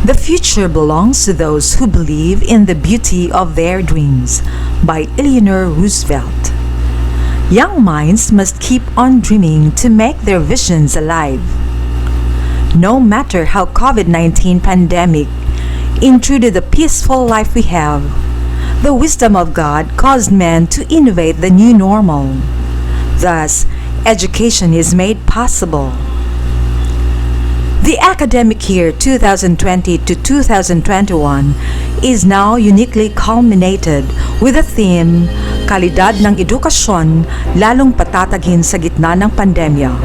The future belongs to those who believe in the beauty of their dreams, by Eleanor Roosevelt. Young minds must keep on dreaming to make their visions alive. No matter how COVID-19 pandemic intruded the peaceful life we have, the wisdom of God caused men to innovate the new normal. Thus, education is made possible. The academic year 2020 to 2021 is now uniquely culminated with the theme, Kalidad ng Edukasyon lalong patatagin sa gitna ng pandemya.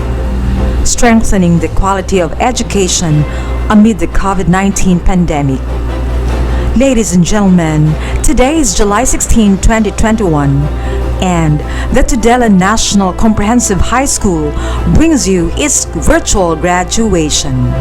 Strengthening the quality of education amid the COVID-19 pandemic. Ladies and gentlemen, today is July 16, 2021, and the Tudela National Comprehensive High School brings you its virtual graduation.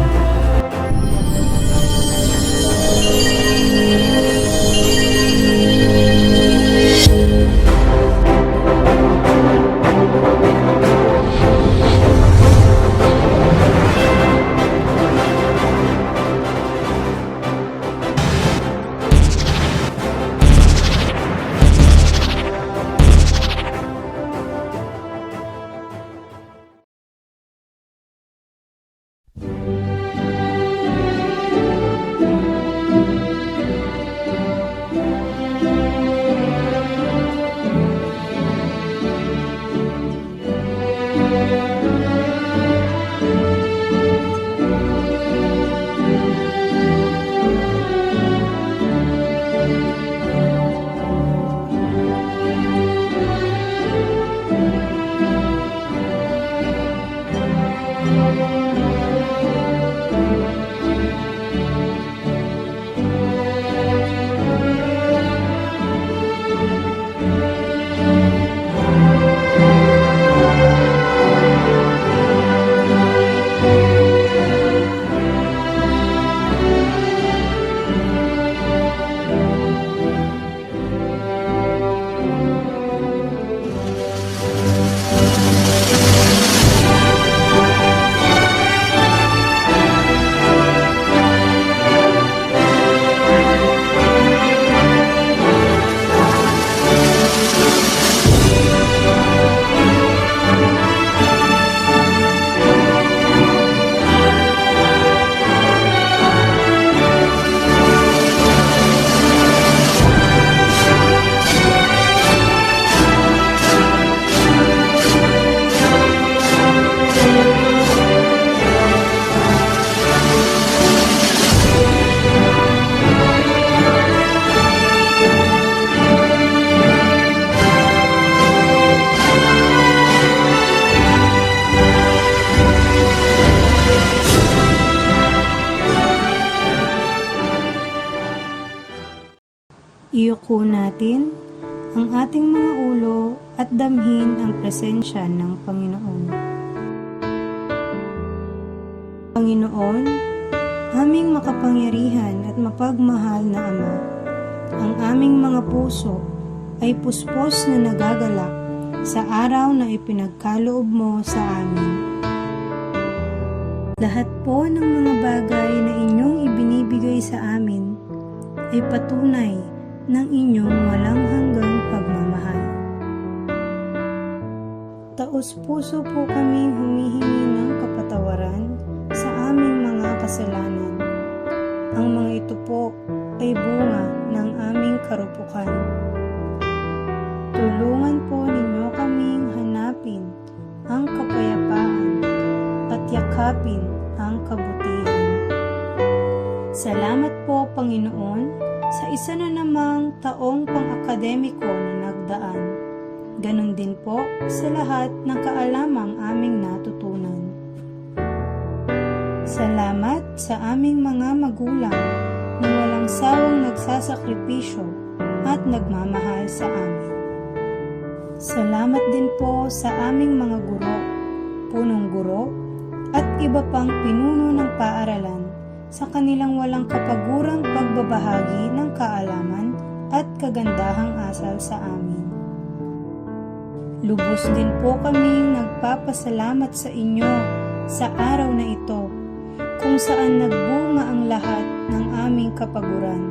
Iyuko natin ang ating mga ulo at damhin ang presensya ng Panginoon. Panginoon, aming makapangyarihan at mapagmahal na Ama, ang aming mga puso ay puspos na nagagalak sa araw na ipinagkaloob mo sa amin. Lahat po ng mga bagay na inyong ibinibigay sa amin ay patunay ng inyong walang hanggang pagmamahal. Taos-puso po kaming humihingi ng kapatawaran sa aming mga kasalanan. Ang mga ito po ay bunga ng aming karupukan. Tulungan po ninyo kaming hanapin ang kapayapaan at yakapin ang kabutihan. Salamat po, Panginoon, sa isa na namang taong pang-akademiko na nagdaan. Ganon din po sa lahat ng kaalamang aming natutunan. Salamat sa aming mga magulang na walang sawang nagsasakripisyo at nagmamahal sa amin. Salamat din po sa aming mga guro, punong guro, at iba pang pinuno ng paaralan sa kanilang walang kapagurang pagbabahagi ng kaalaman at kagandahang asal sa amin. Lubos din po kaming nagpapasalamat sa inyo sa araw na ito, kung kung saan nagbunga ang lahat ng aming kapaguran.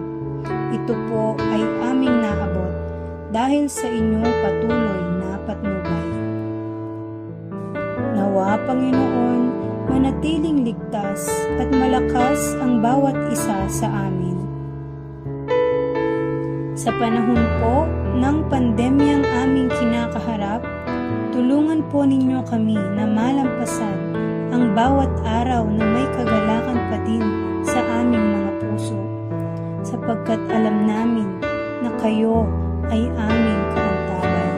Ito po ay aming naabot dahil sa inyong patuloy na patnubay. Nawa, Panginoon, manatiling ligtas at malakas ang bawat isa sa amin. Sa panahon po ng pandemyang aming kinakaharap, tulungan po ninyo kami na malampasan ang bawat araw na may kagalakan pa din sa aming mga puso, sapagkat alam namin na kayo ay aming kaantaban.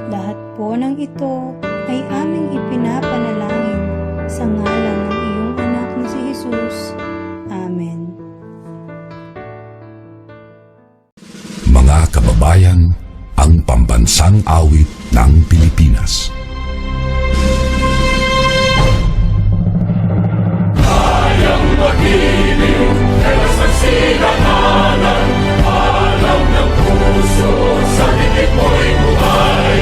Lahat po ng ito ay aming ipinapanalangin sa ngalan ng iyong anak na si Jesus. Amen. Mga kababayan, ang pambansang awit ng Pilipinas. Kayang magiliw, kailas ang sinakalan, alam ng puso, sa dikit mo'y buhay.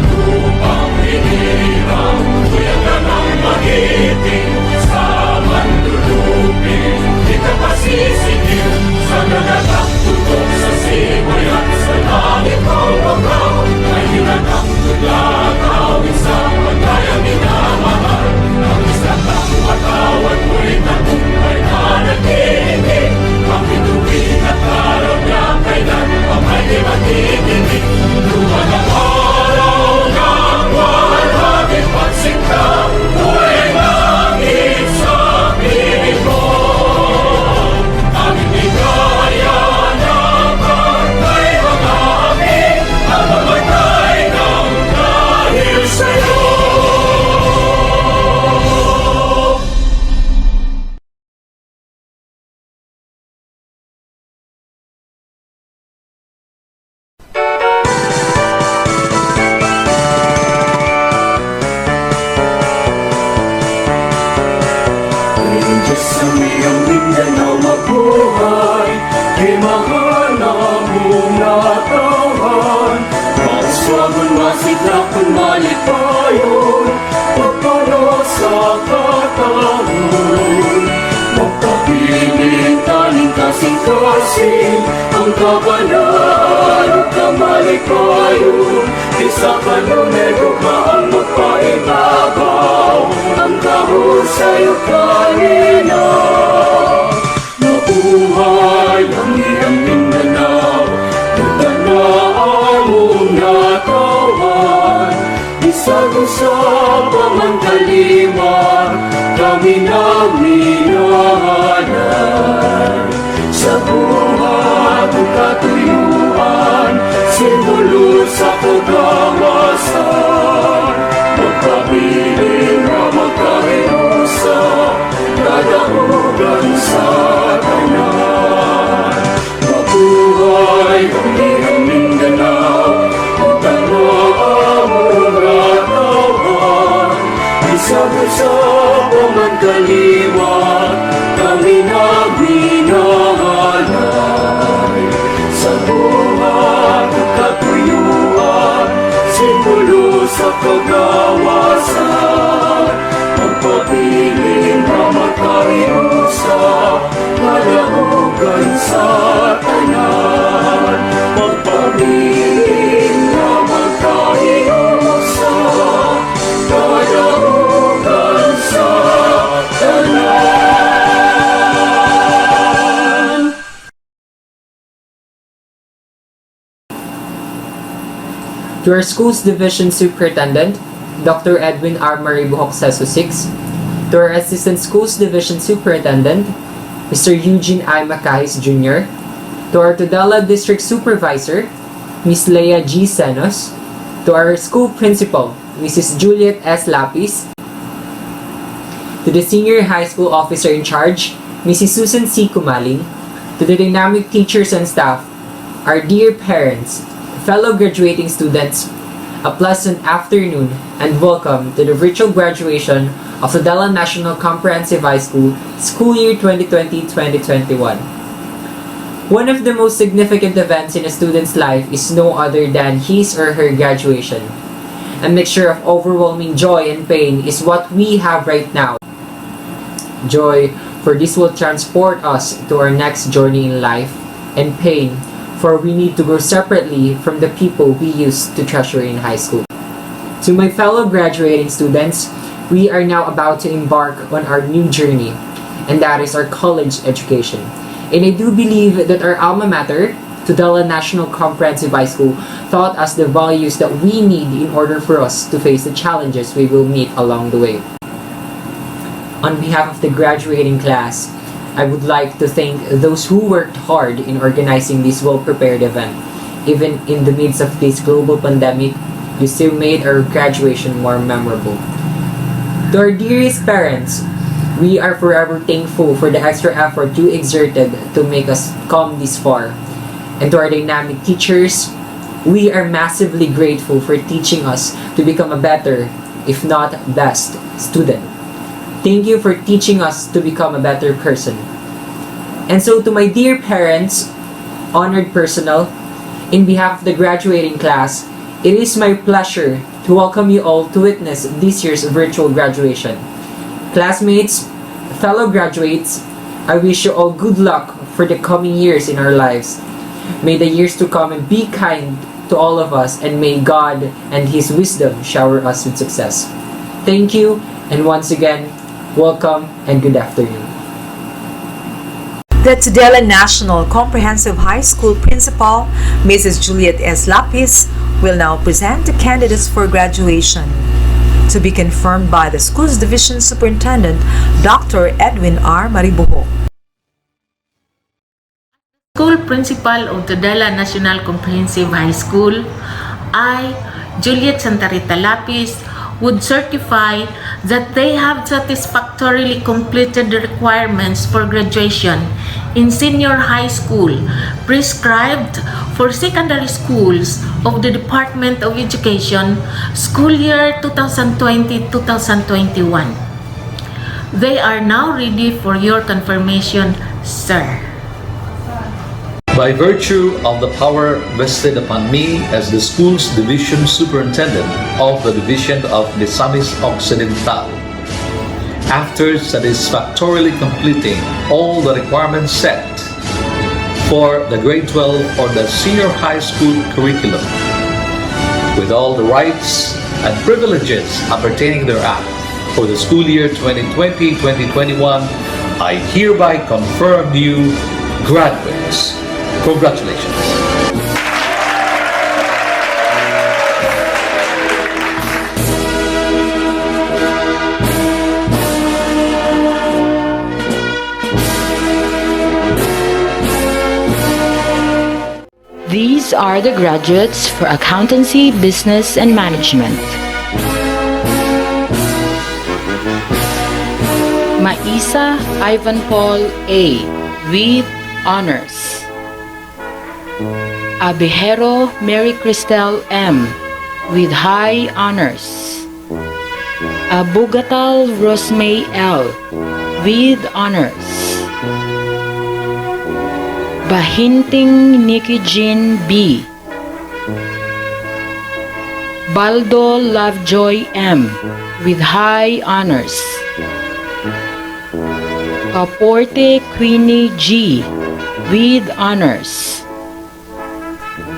Lupang hinirang, tuyang ka ng magiting, sa mandulupin, di ka pasisingil, sa nagatak tutok sa simoy at sa langit ang bagaw, ay hinatang tulagaw, isang pagkayang minamahal, ang isang katawan mo'y tagumpay na nag-iibig, ang bituin at araw niya kailan ang may di matitigil. Luman ang araw ng walhagin pagsinta, buhay langit sa piling mo. Aming ligaya na pagkay mga amin, ang mamatay ng dahil sa'yo. Diyos sa miyang Mindanao mabuhay, kay mahal namong natawan. Mauswagon, masitakon, malipayon, pagpalo sa katahon. Magpapiling, taning kasing-kasing, ang kabanaan, huwag ka malipayon. Isa ka numero ka ang magpaibabaw, ang kahusay o kanina. Mabuhay ang iyong Mindanao, tutanaan mong natawan. Isag-usap ang kalimar, kami na minahalan. Sa buhat ang katuyuan, simbolo sa kagawasan. Magpabiling na magkahinusa, kadahugan sa tanan. Mabuhay ang iyong Mindanao, ang tanawang muratawan. Isag-usap ang kaliwat, kami nagminahalay. Sa buhat ang katuyuan, simbolo sa kagawasan. Magpapiling na magkahinusa, kadahugan sa tanan. Magpapiling na magkahinusa, kadahugan sa tanan. To our school's Division Superintendent, Dr. Edwin R. Maribuhok Seso 6, to our Assistant Schools Division Superintendent, Mr. Eugene I. Macahis Jr., to our Tudela District Supervisor, Ms. Leia G. Senos, to our school principal, Mrs. Juliet S. Lapis, to the Senior High School Officer in Charge, Mrs. Susan C. Kumaling, to the dynamic teachers and staff, our dear parents, fellow graduating students, a pleasant afternoon and welcome to the virtual graduation of Tudela National Comprehensive High School, School Year 2020-2021. One of the most significant events in a student's life is no other than his or her graduation. A mixture of overwhelming joy and pain is what we have right now. joy, for this will transport us to our next journey in life, and pain, for we need to grow separately from the people we used to treasure in high school. To my fellow graduating students, we are now about to embark on our new journey, and that is our college education. And I do believe that our alma mater, Tudela National Comprehensive High School, taught us the values that we need in order for us to face the challenges we will meet along the way. On behalf of the graduating class, I would like to thank those who worked hard in organizing this well-prepared event. Even in the midst of this global pandemic, you still made our graduation more memorable. To our dearest parents, we are forever thankful for the extra effort you exerted to make us come this far. And to our dynamic teachers, we are massively grateful for teaching us to become a better, if not best, student. Thank you for teaching us to become a better person. And so to my dear parents, honored personnel, in behalf of the graduating class, it is my pleasure to welcome you all to witness this year's virtual graduation. Classmates, fellow graduates, I wish you all good luck for the coming years in our lives. May the years to come be kind to all of us, and may God and His wisdom shower us with success. Thank you, and once again, welcome and good afternoon. The Tudela National Comprehensive High School Principal, Mrs. Juliet S. Lapis, will now present the candidates for graduation, to be confirmed by the Schools Division Superintendent, Dr. Edwin R. Maribuho. School Principal of Tudela National Comprehensive High School, I, Juliet Santa Rita Lapis, would certify that they have satisfactorily completed the requirements for graduation in senior high school prescribed for secondary schools of the Department of Education school year 2020-2021. They are now ready for your confirmation, sir. By virtue of the power vested upon me as the Schools Division Superintendent of the Division of Misamis Occidental, after satisfactorily completing all the requirements set for the grade 12 or the senior high school curriculum, with all the rights and privileges appertaining thereafter for the school year 2020-2021, I hereby confirm you graduates. Congratulations. These are the graduates for Accountancy, Business, and Management. Maisa Ivan Paul A. with honors. Abihero Mary Cristel M. with high honors. Abugatal Rosmay L. with honors. Bahinting Nikki Jean B. Baldo Lovejoy M. with high honors. Kaporte Queenie G. with honors.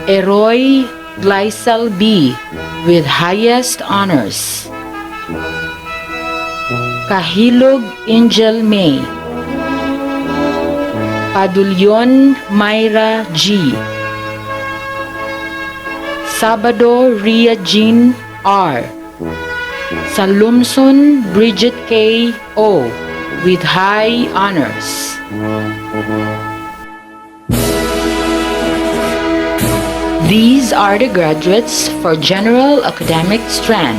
Eroy Gleisel B. with highest honors. Kahilog Angel May. Padulyon Myra G. Sabado Ria Jean R. Salumson Bridget K. O. with high honors. These are the graduates for General Academic Strand.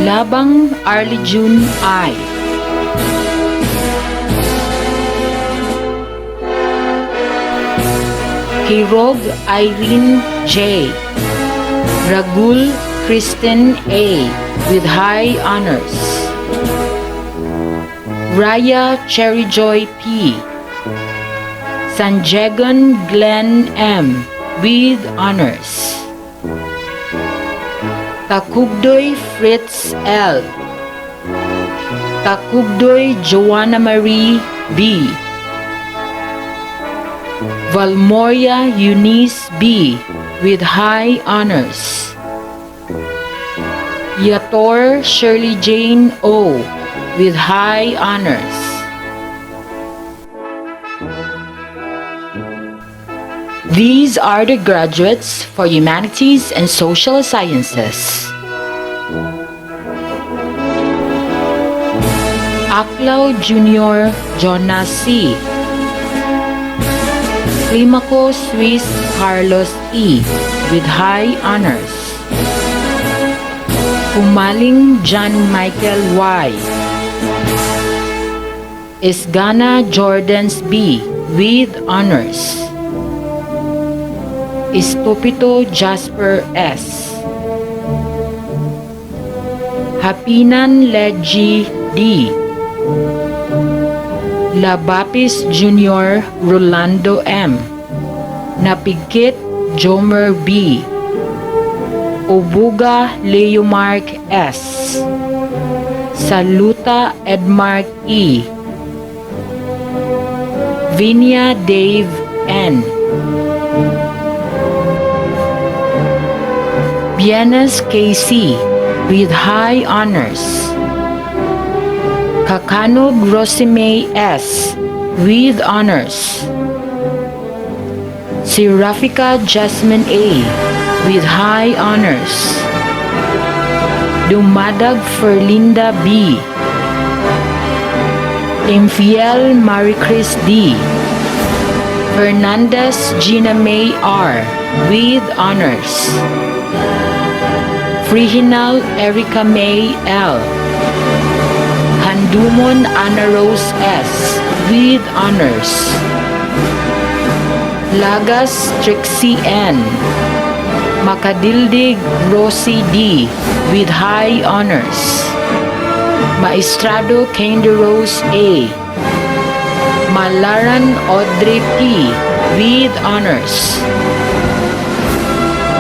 Labang Arlie June I. Hirog Irene J. Ragul Kristen A. with high honors. Raya Cherry Joy P. Sanjegan Glenn M. with honors. Takugdoy Fritz L. Takugdoy Joanna Marie B. Valmoria Eunice B. with high honors. Yator Shirley Jane O. with high honors. These are the graduates for Humanities and Social Sciences. Aklaw Jr. Jonas C. Climaco Swiss Carlos E. with high honors. Umaling John Michael Y. Isgana Jordans B. with honors. Estupito Jasper S. Hapinan Leggi D. Labapis Jr. Rolando M. Napigkit Jomer B. Obuga Leomark S. Saluta Edmark E. Vinia Dave N. Bienes KC with high honors. Kakano Grosime S. with honors. Serafika Jasmine A. with high honors. Dumadag Ferlinda B. Infiel Maricris D. Fernandez Gina May R. with honors. Frihinal Erica May L. Handumon Ana Rose S. with honors. Lagas Trixie N. Makadildig Rosie D. with high honors. Maestrado Candy Rose A. Malaran Audrey P. with honors.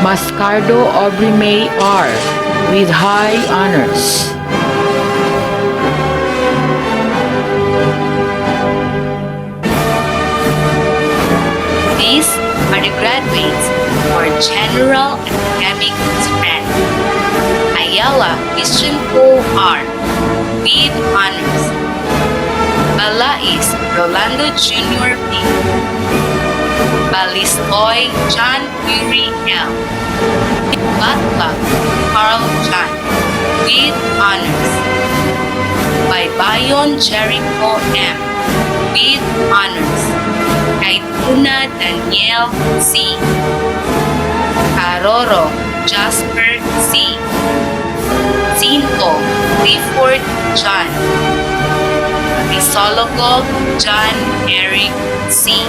Mascardo Aubrey May R. with high honors. These are the graduates for General Academic Strand. Ayala Christian Co. R. with honors. Balais Rolando Jr. P. Balistoy John Yuri L. Batla Carl John with honors. Baybayon Jericho M. with honors. Kaituna Daniel C. Caroro Jasper C. Cinto Clifford John. Risologo John Eric C.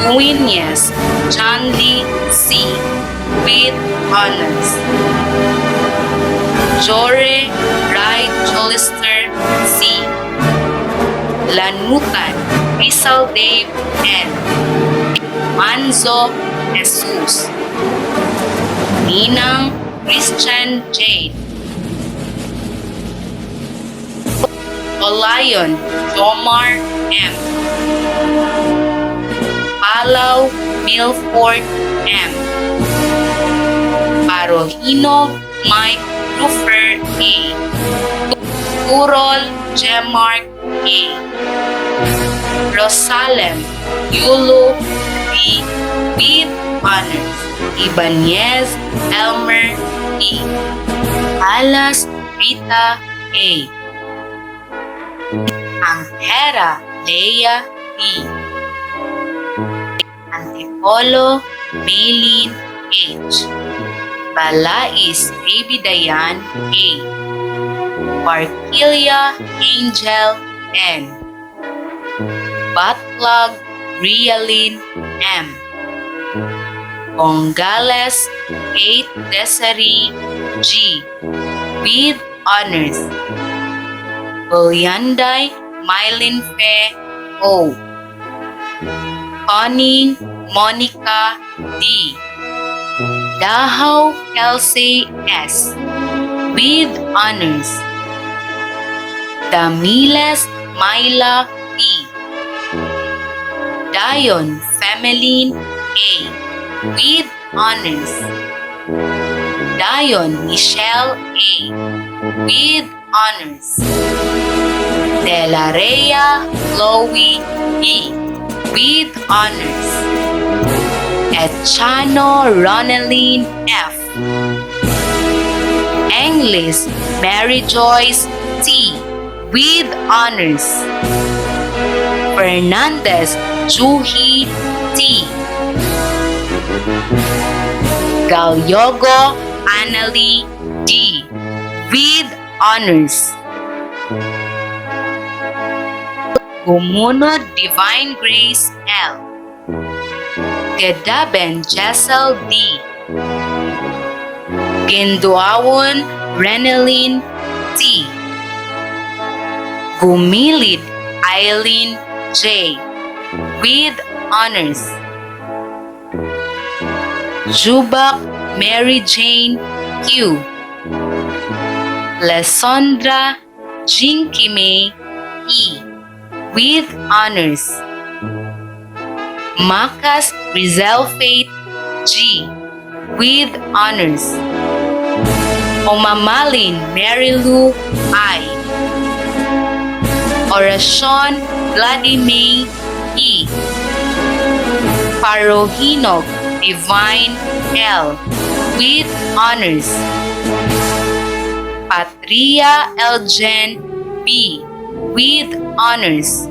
Nguyenyes John Lee C. with honors. Jore Rai Jolister C. Lanutan Rizal Dave N. Manzo Jesus. Ninang Christian J. Olayon Jomar M. Palaw Milford M. Parohino Mike Ruffer A. Urol Jemark A. Rosalem Yulo B. with honors. Ibanez Elmer E. Alas Rita A. Angera Leia B. Antipolo Maylin H. Balais Baby Dayan A. Barkilia Angel N. Batlog Rialin M. Ongales Kate Desiree G. with honors. Bulyanday Mylin Fe O. Connie Monica D. Dahaw Kelsey S. with honors. Damiles Myla B. Dion Femeline A. with honors. Dion Michelle A. with honors. De La Rhea Chloe B. with honors. Echano Ronaline F. Englis Mary Joyce T. with honors. Fernandez Juhi T. Galyogo Annalie D. with honors. Gumunod Divine Grace L. Gedaben Jessel D. Ginduawon Reneline T. Gumilid Eileen J. with honors. Jubak Mary Jane Q. Lesondra Jinkime E. with honors. Makas Rizal Faith G. with honors. Omamalin Mary Lou I. Oracion Vladimir E. Parohinog Divine L. with honors. Patria Elgen B. with honors.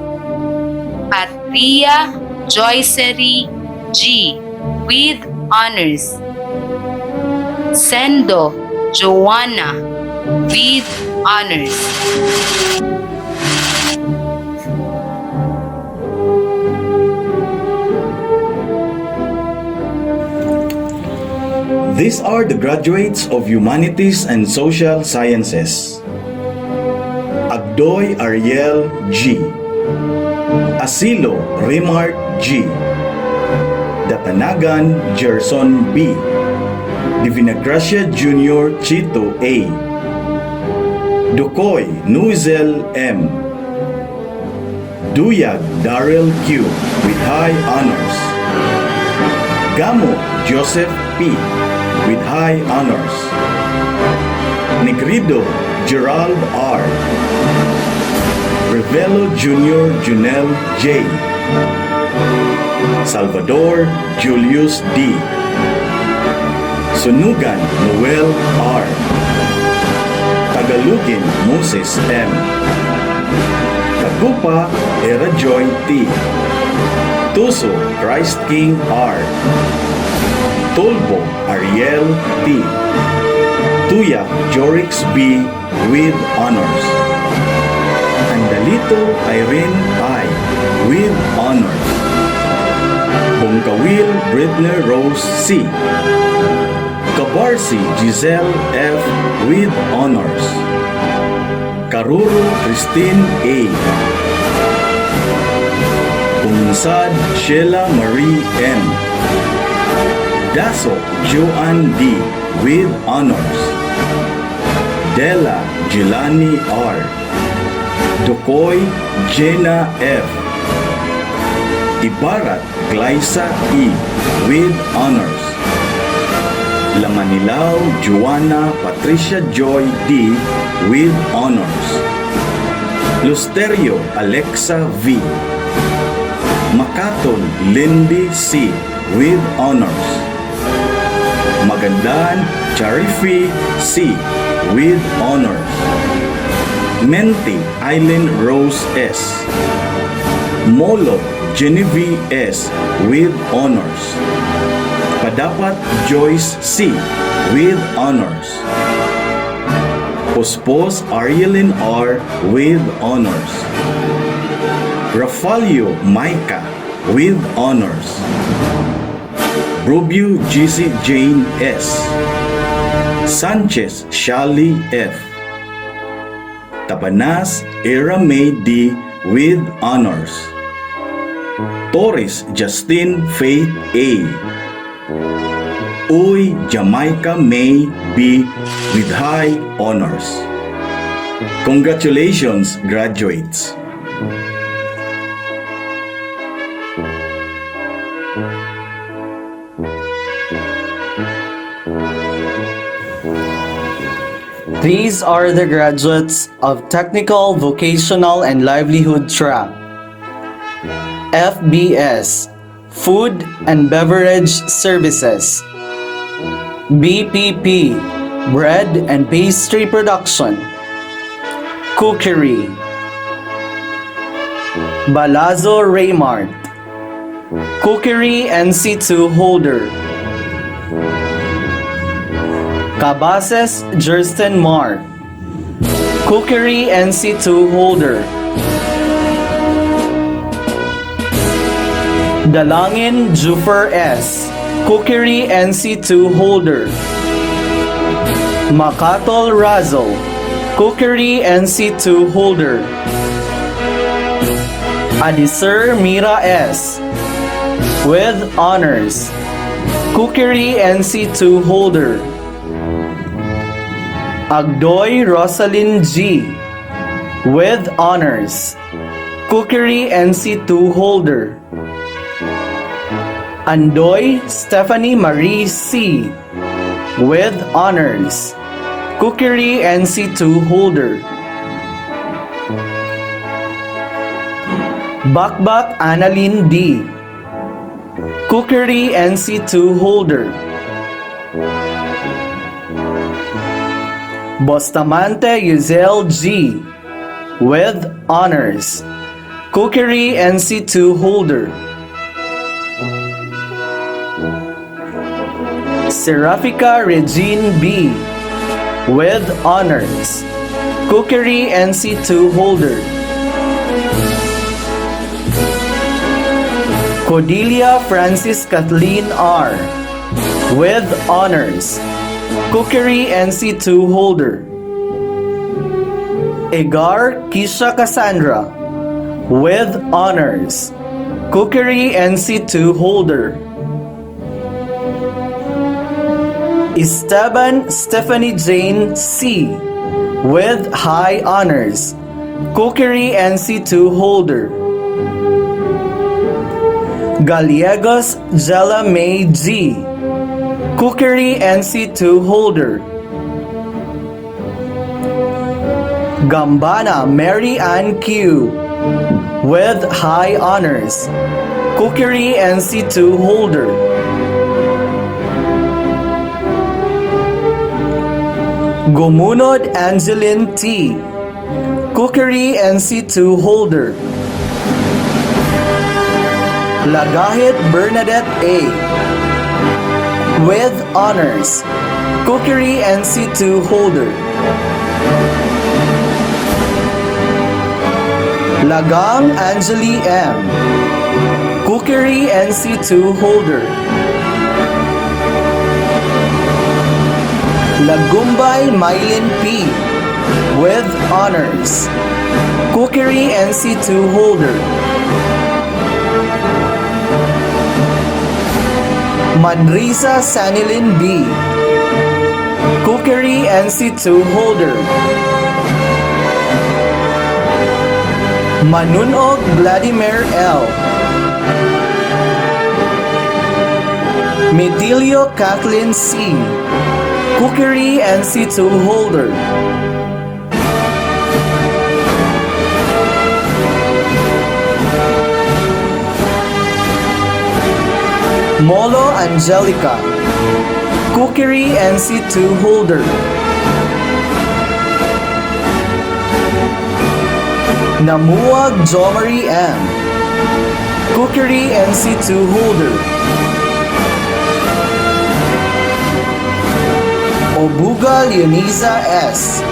Patria Joycery G. with honors. Sendo Joanna with honors. These are the graduates of Humanities and Social Sciences. Agdoy Ariel G. Asilo Remart G. Datanagan Gerson B. Divinagracia Jr. Chito A. Dukoy Nuizel M. Duyag Darrell Q. with high honors. Gamo Joseph P. with high honors. Negrido Gerald R. Revelo Jr. Junel J. Salvador Julius D. Sunugan Noel R. Tagalugin Moses M. Tagupa Erajoy T. Tuso Christ King R. Tolbo Ariel T. Tuya Jorix B. with honors. Andalito Irene I. with honors. Bongkawil Britner Rose C. Kabarsi Giselle F. with honors. Karuro Christine A. Puminsad Sheila Marie M. Daso Joanne D. with honors. Della Gilani R. Dukoy Jenna F. Ibarat Glyza E. with honors. Lamanilao Joanna Patricia Joy D. with honors. Lusterio Alexa V. Makaton Lindy C. with honors. Magandaan Charifi C. with honors. Menti Eileen Rose S. Molo Genevieve S. with honors. Padapat Joyce C. with honors. Pospos Arielin R. with honors. Rafalio Micah with honors. Rubio GC Jane S. Sanchez Shali F. Tabanas Era May D. with honors. Torres Justin Faith A. Uy Jamaica May B. with high honors. Congratulations, graduates! These are the graduates of Technical, Vocational, and Livelihood Track. FBS, Food and Beverage Services. BPP, Bread and Pastry Production. Cookery. Balazo Raymart, Cookery NC2 holder. Cabases Jersten Mar, Cookery NC2 holder. Dalangin Jufer S, Cookery NC2 holder. Makatol Razo, Cookery NC2 holder. Adisir Mira S, with honors, Cookery NC2 holder. Agdoy Rosalyn G, with honors, Cookery NC2 holder. Andoy Stephanie Marie C, with honors, Cookery NC2 holder. Bakbak Annalyn D, Cookery NC2 holder. Bustamante Yuzel G, with honors, Cookery NC2 holder. Serafica Regine B, with honors, Cookery NC2 holder. Cordelia Francis Kathleen R, with honors, Cookery NC2 holder. Egar Kisha Cassandra, with honors, Cookery NC2 holder. Esteban Stephanie Jane C, with high honors, Cookery NC2 holder. Gallegos Jella May G, Cookery NC2 holder. Gambana Mary Ann Q, with high honors, Cookery NC2 holder. Gumunod Angeline T, Cookery NC2 holder. Lagahit Bernadette A, with honors, Cookery NC2 holder. Lagang Angeli M, Cookery NC2 holder. Lagumbay Mylin P, with honors, Cookery NC2 holder. Manrisa Sanilin B, Cookery NC2 holder. Manunog Vladimir L, Medilio Kathleen C, Cookery NC2 holder. Molo Angelica, Cookery NC2 holder. Namuag Jomari M, Cookery NC2 holder. Obuga Leoniza S,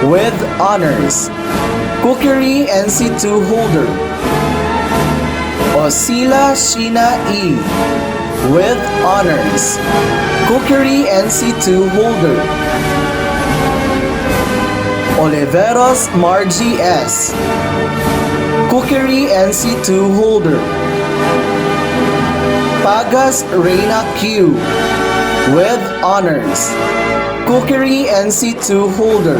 with honors, Cookery NC2 holder. Osila Sheena E, with honors, Cookery NC2 holder. Oliveros Margie S, Cookery NC2 holder. Pagas Reina Q, with honors, Cookery NC2 holder.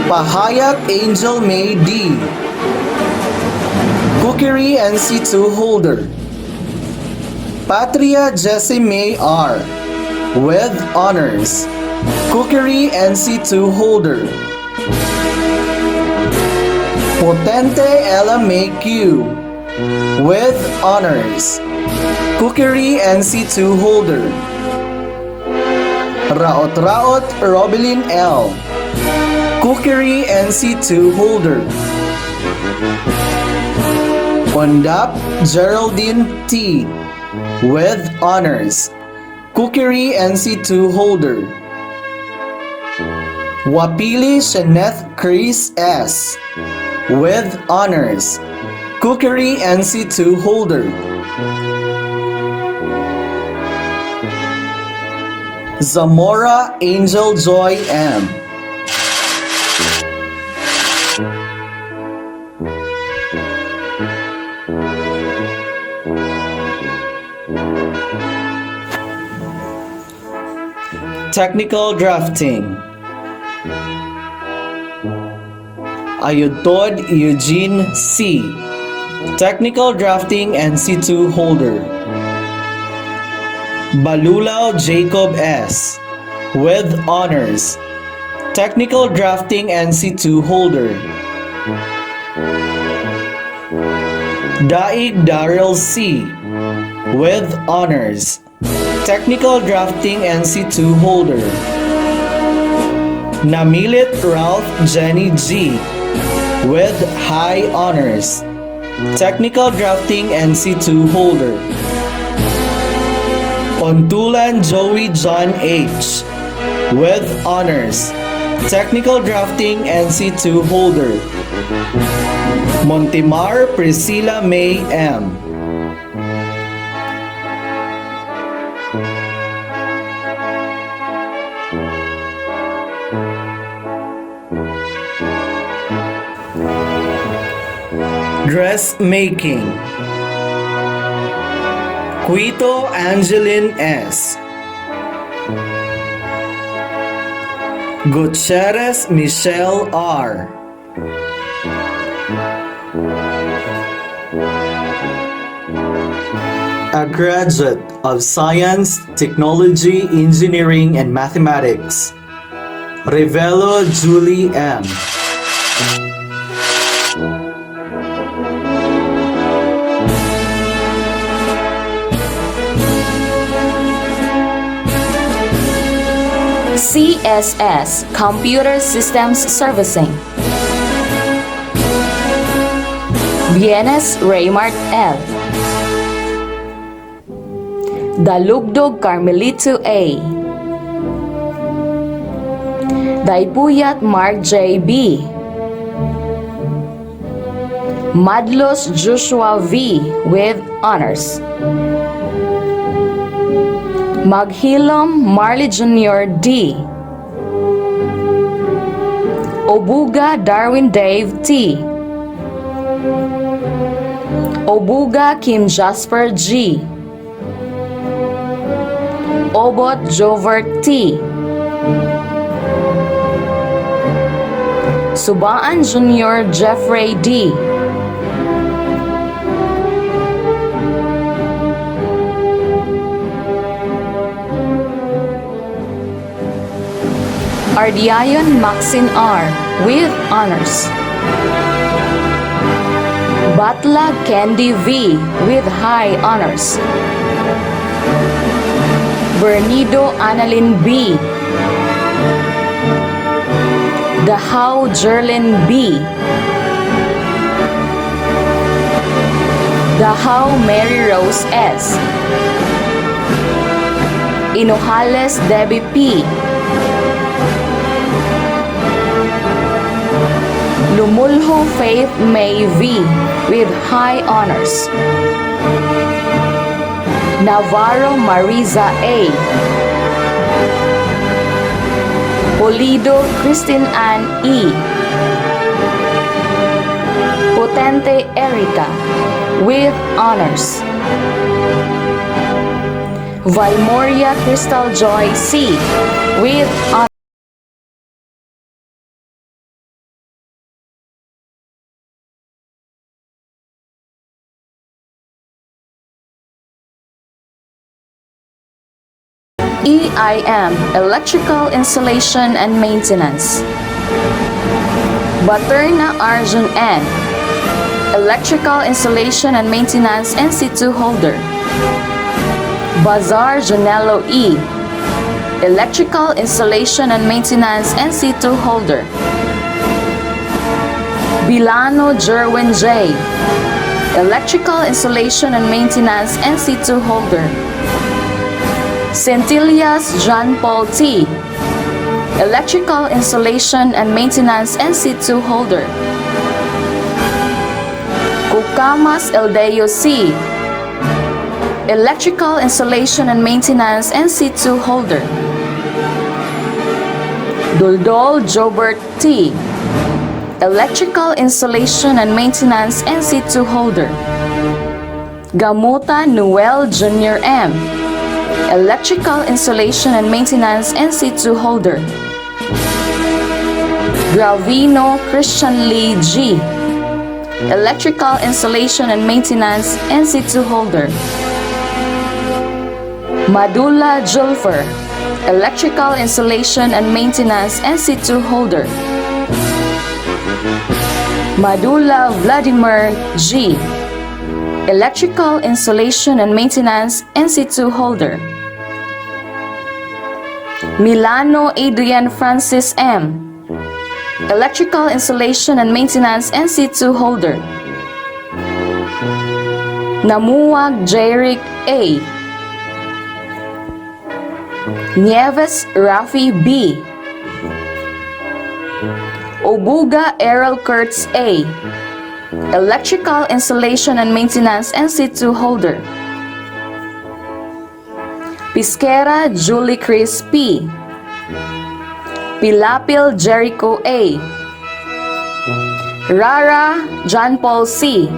Pahayag Angel May D. Cookery NC2 holder. Patria Jessie May R. with honors. Cookery NC2 holder. Potente Ella May Q. with honors. Cookery NC2 holder. Raot Raot Robelin L. Cookery NC2 holder. Ondap Geraldine T. with honors. Cookery NC2 holder. Wapili Shaneth Chris S. with honors. Cookery NC2 holder. Zamora Angel Joy M. Technical drafting. Ayudtod Eugene C. Technical drafting NC2 holder. Balulao Jacob S. with honors. Technical drafting NC2 holder. Daig Daryl C. with honors. Technical drafting NC2 holder. Namilit Ralph Jenny G. with high honors. Technical drafting NC2 holder. Ontulan Joey John H. with honors. Technical drafting NC2 holder. Montimar Priscilla May M. Dressmaking. Quito Angeline S. Gutierrez Michelle R. A graduate of Science, Technology, Engineering, and Mathematics. Revelo Julie M. CSS Computer Systems Servicing. Bienes Raymart L. Dalugdog Carmelito A. Daipuyat Mark J. B. Madlos Joshua V. with honors. Maghilom Marley Jr. D. Obuga Darwin Dave T. Obuga Kim Jasper G. Obot Jovert T. Subaan Jr. Jeffrey D. Ardiayon Maxine R. with honors. Batla Candy V. with high honors. Bernido Annalyn B. Dahaw Jerlyn B. Dahaw Mary Rose S. Inojales Debbie P. Lumulho Faith May V. with high honors. Navarro Mariza A. Polido Christine Ann E. Potente Erica with honors. Valmoria Crystal Joy C. with honors. EIM, Electrical Installation and Maintenance. Baterna Arjun N, Electrical Installation and Maintenance NC2 Holder. Bazar Janelo E, Electrical Installation and Maintenance NC2 Holder. Bilano Jerwin J, Electrical Installation and Maintenance NC2 Holder. Centilias John Paul T, Electrical Installation and Maintenance NC2 Holder. Kukamas Eldeo C, Electrical Installation and Maintenance NC2 Holder. Duldol Jobert T, Electrical Installation and Maintenance NC2 Holder. Gamuta Noel Jr. M, Electrical Installation and Maintenance NC2 Holder. Gravino Christian Lee G, Electrical Installation and Maintenance NC2 Holder. Madula Julfer, Electrical Installation and Maintenance NC2 Holder. Madula Vladimir G, Electrical Installation and Maintenance NC2 Holder. Milano Adrian Francis M, Electrical Installation and Maintenance NC2 Holder. Namuwag Jeric A, Nieves Rafi B, Obuga Errol Kurtz A, Electrical Installation and Maintenance NC2 Holder. Pisquera Julie Chris P, Pilapil Jericho A, Rara John Paul C,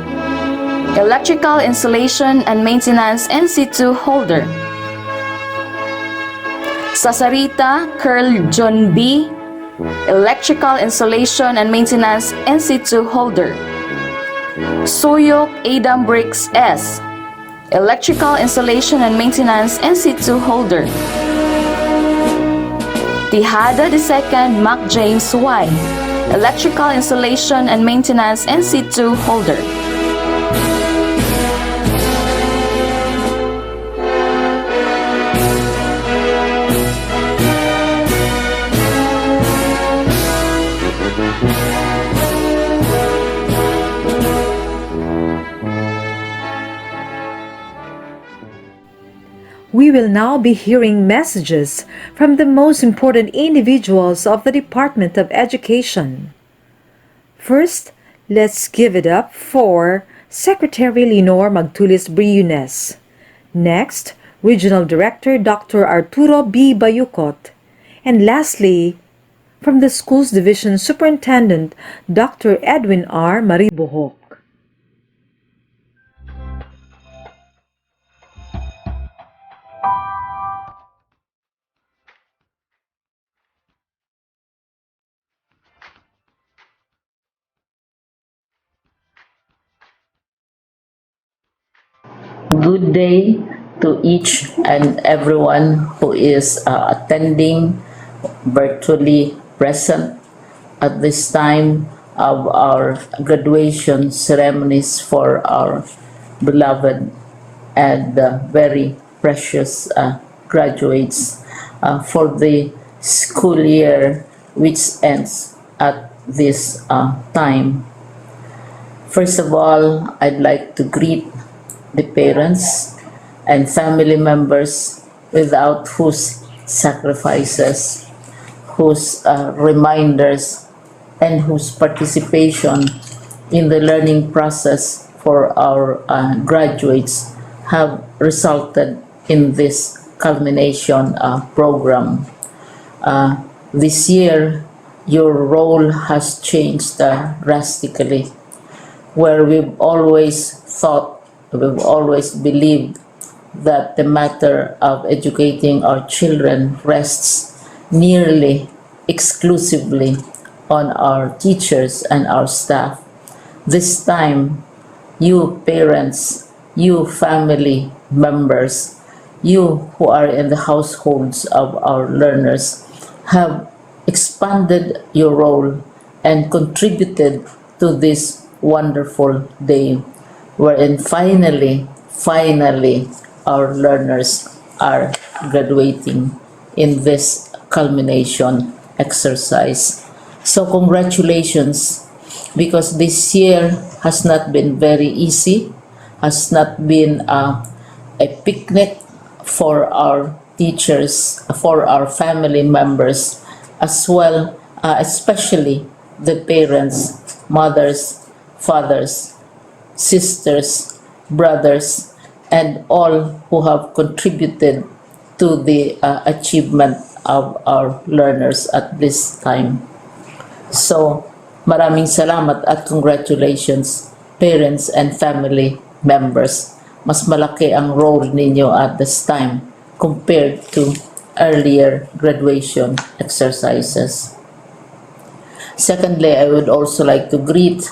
Electrical Installation and Maintenance NC2 Holder. Sasarita Curl John B, Electrical Installation and Maintenance NC2 Holder. Suyok Adam Briggs S, Electrical Installation and Maintenance NC2 Holder. Tihada II Mac James Y, Electrical Installation and Maintenance NC2 Holder. We will now be hearing messages from the most important individuals of the Department of Education. First, let's give it up for Secretary Lenore Magtulis Briones. Next, Regional Director Dr. Arturo B. Bayucot. And lastly, from the Schools Division Superintendent Dr. Edwin R. Maribuhok. Good day to each and everyone who is attending virtually present at this time of our graduation ceremonies for our beloved and very precious graduates for the school year which ends at this time. First of all, I'd like to greet the parents and family members without whose sacrifices, whose reminders, and whose participation in the learning process for our graduates have resulted in this culmination program. This year, your role has changed drastically, where we've always believed that the matter of educating our children rests nearly exclusively on our teachers and our staff. This time, you parents, you family members, You who are in the households of our learners have expanded your role and contributed to this wonderful day wherein finally our learners are graduating in this culmination exercise. So congratulations, because this year has not been very easy, has not been a picnic for our teachers, for our family members, as well, especially the parents, mothers, fathers, sisters, brothers, and all who have contributed to the achievement of our learners at this time. So, maraming salamat at congratulations, parents and family members. Mas malaki ang role ninyo at this time compared to earlier graduation exercises. Secondly, I would also like to greet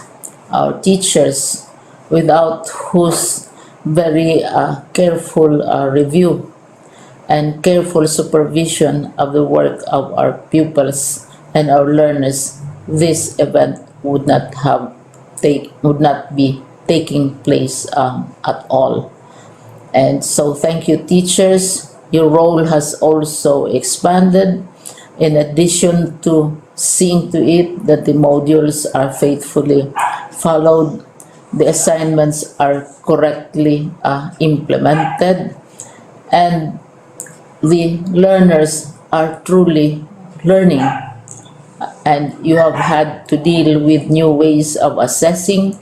our teachers, without whose very careful review and careful supervision of the work of our pupils and our learners, this event would not be taking place at all. And so thank you, teachers. Your role has also expanded, in addition to seeing to it that the modules are faithfully followed, the assignments are correctly implemented, and the learners are truly learning. And you have had to deal with new ways of assessing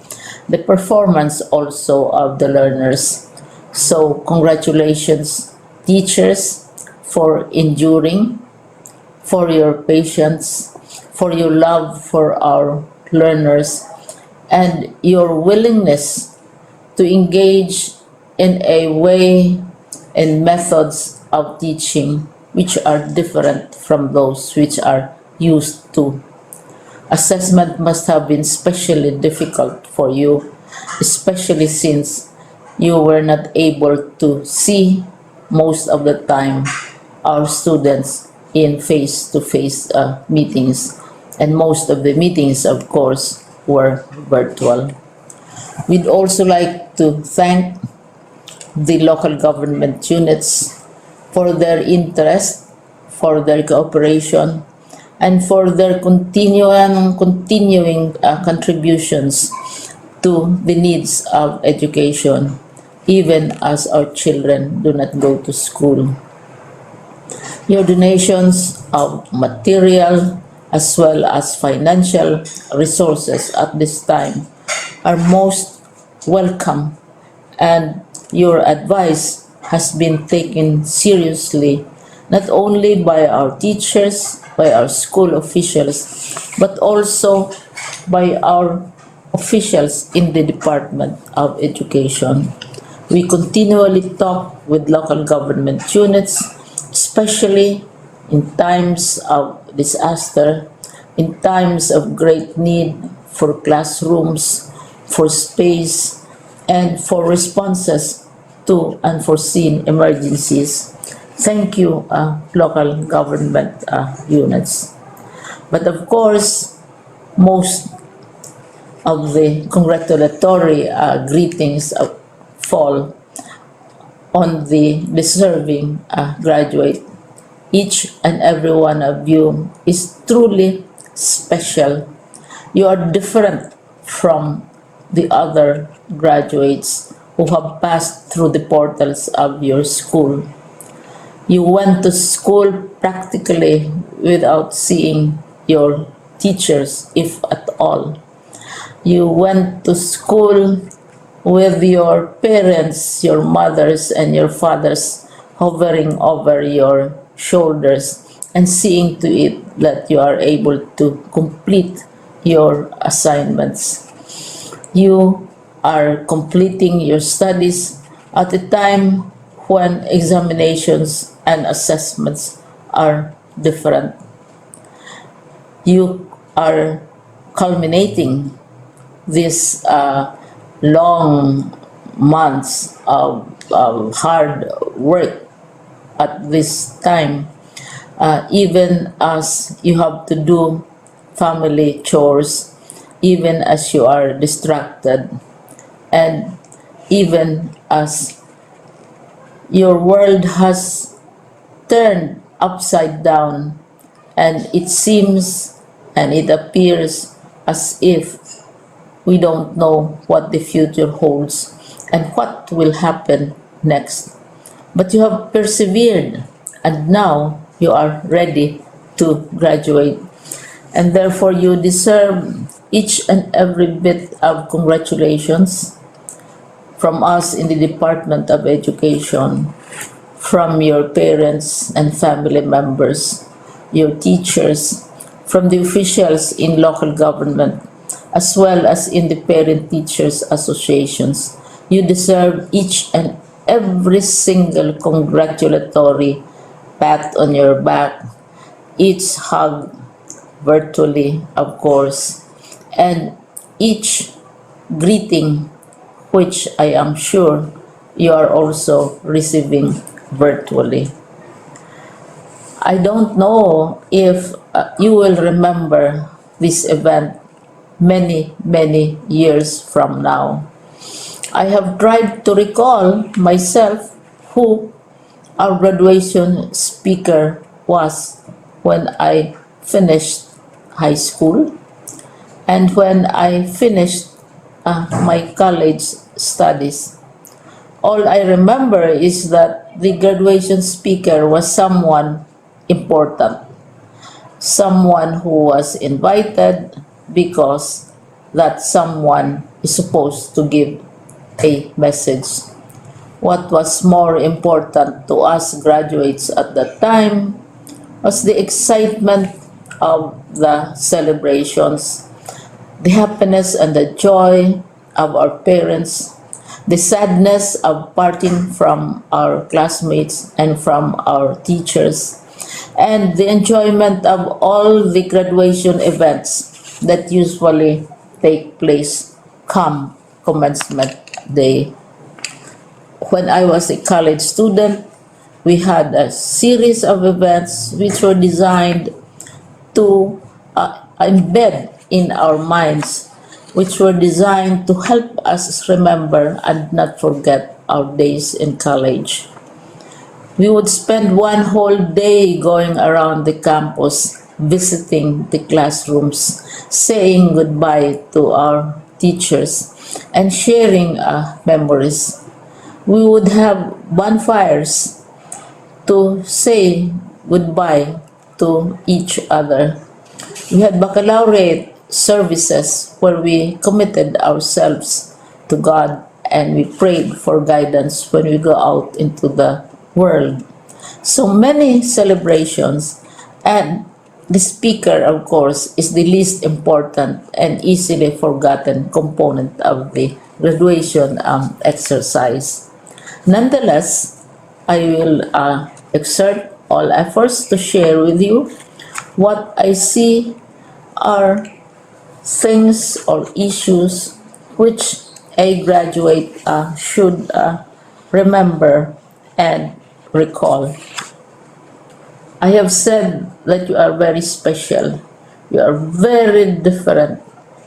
the performance also of the learners. So congratulations, teachers, for enduring, for your patience, for your love for our learners, and your willingness to engage in a way and methods of teaching which are different from those which are used to. Assessment must have been especially difficult for you, especially since you were not able to see most of the time our students in face-to-face meetings, and most of the meetings, of course, were virtual. We'd also like to thank the local government units for their interest, for their cooperation, and for their continuing contributions to the needs of education, even as our children do not go to school. Your donations of material as well as financial resources at this time are most welcome, and your advice has been taken seriously not only by our teachers, by our school officials, but also by our officials in the Department of Education. We continually talk with local government units, especially in times of disaster, in times of great need for classrooms, for space, and for responses to unforeseen emergencies. Thank you, local government units. But of course, most of the congratulatory greetings fall on the deserving graduate. Each and every one of you is truly special. You are different from the other graduates who have passed through the portals of your school. You went to school practically without seeing your teachers, if at all. You went to school with your parents, your mothers, and your fathers hovering over your shoulders and seeing to it that you are able to complete your assignments. You are completing your studies at a time when examinations and assessments are different. You are culminating these long months of hard work at this time, even as you have to do family chores, even as you are distracted, and even as your world has turned upside down, and it seems and it appears as if we don't know what the future holds and what will happen next. But you have persevered, and now you are ready to graduate. And therefore, you deserve each and every bit of congratulations from us in the Department of Education, from your parents and family members, your teachers, from the officials in local government, as well as in the parent teachers associations. You deserve each and every single congratulatory pat on your back, each hug virtually, of course, and each greeting, which I am sure you are also receiving virtually. I don't know if you will remember this event many years from now. I have tried to recall myself who our graduation speaker was when I finished high school and when I finished my college studies. All I remember is that the graduation speaker was someone important, someone who was invited because that someone is supposed to give a message. What was more important to us graduates at that time was the excitement of the celebrations, the happiness and the joy of our parents, the sadness of parting from our classmates and from our teachers, and the enjoyment of all the graduation events that usually take place come commencement day. When I was a college student, we had a series of events which were designed to embed in our minds, which were designed to help us remember and not forget our days in college. We would spend one whole day going around the campus, visiting the classrooms, saying goodbye to our teachers, and sharing memories. We would have bonfires to say goodbye to each other. We had baccalaureate services where we committed ourselves to God and we prayed for guidance when we go out into the world. So many celebrations, and the speaker, of course, is the least important and easily forgotten component of the graduation exercise. Nonetheless, I will exert all efforts to share with you what I see are things or issues which a graduate should remember and recall. I have said that you are very special. You are very different.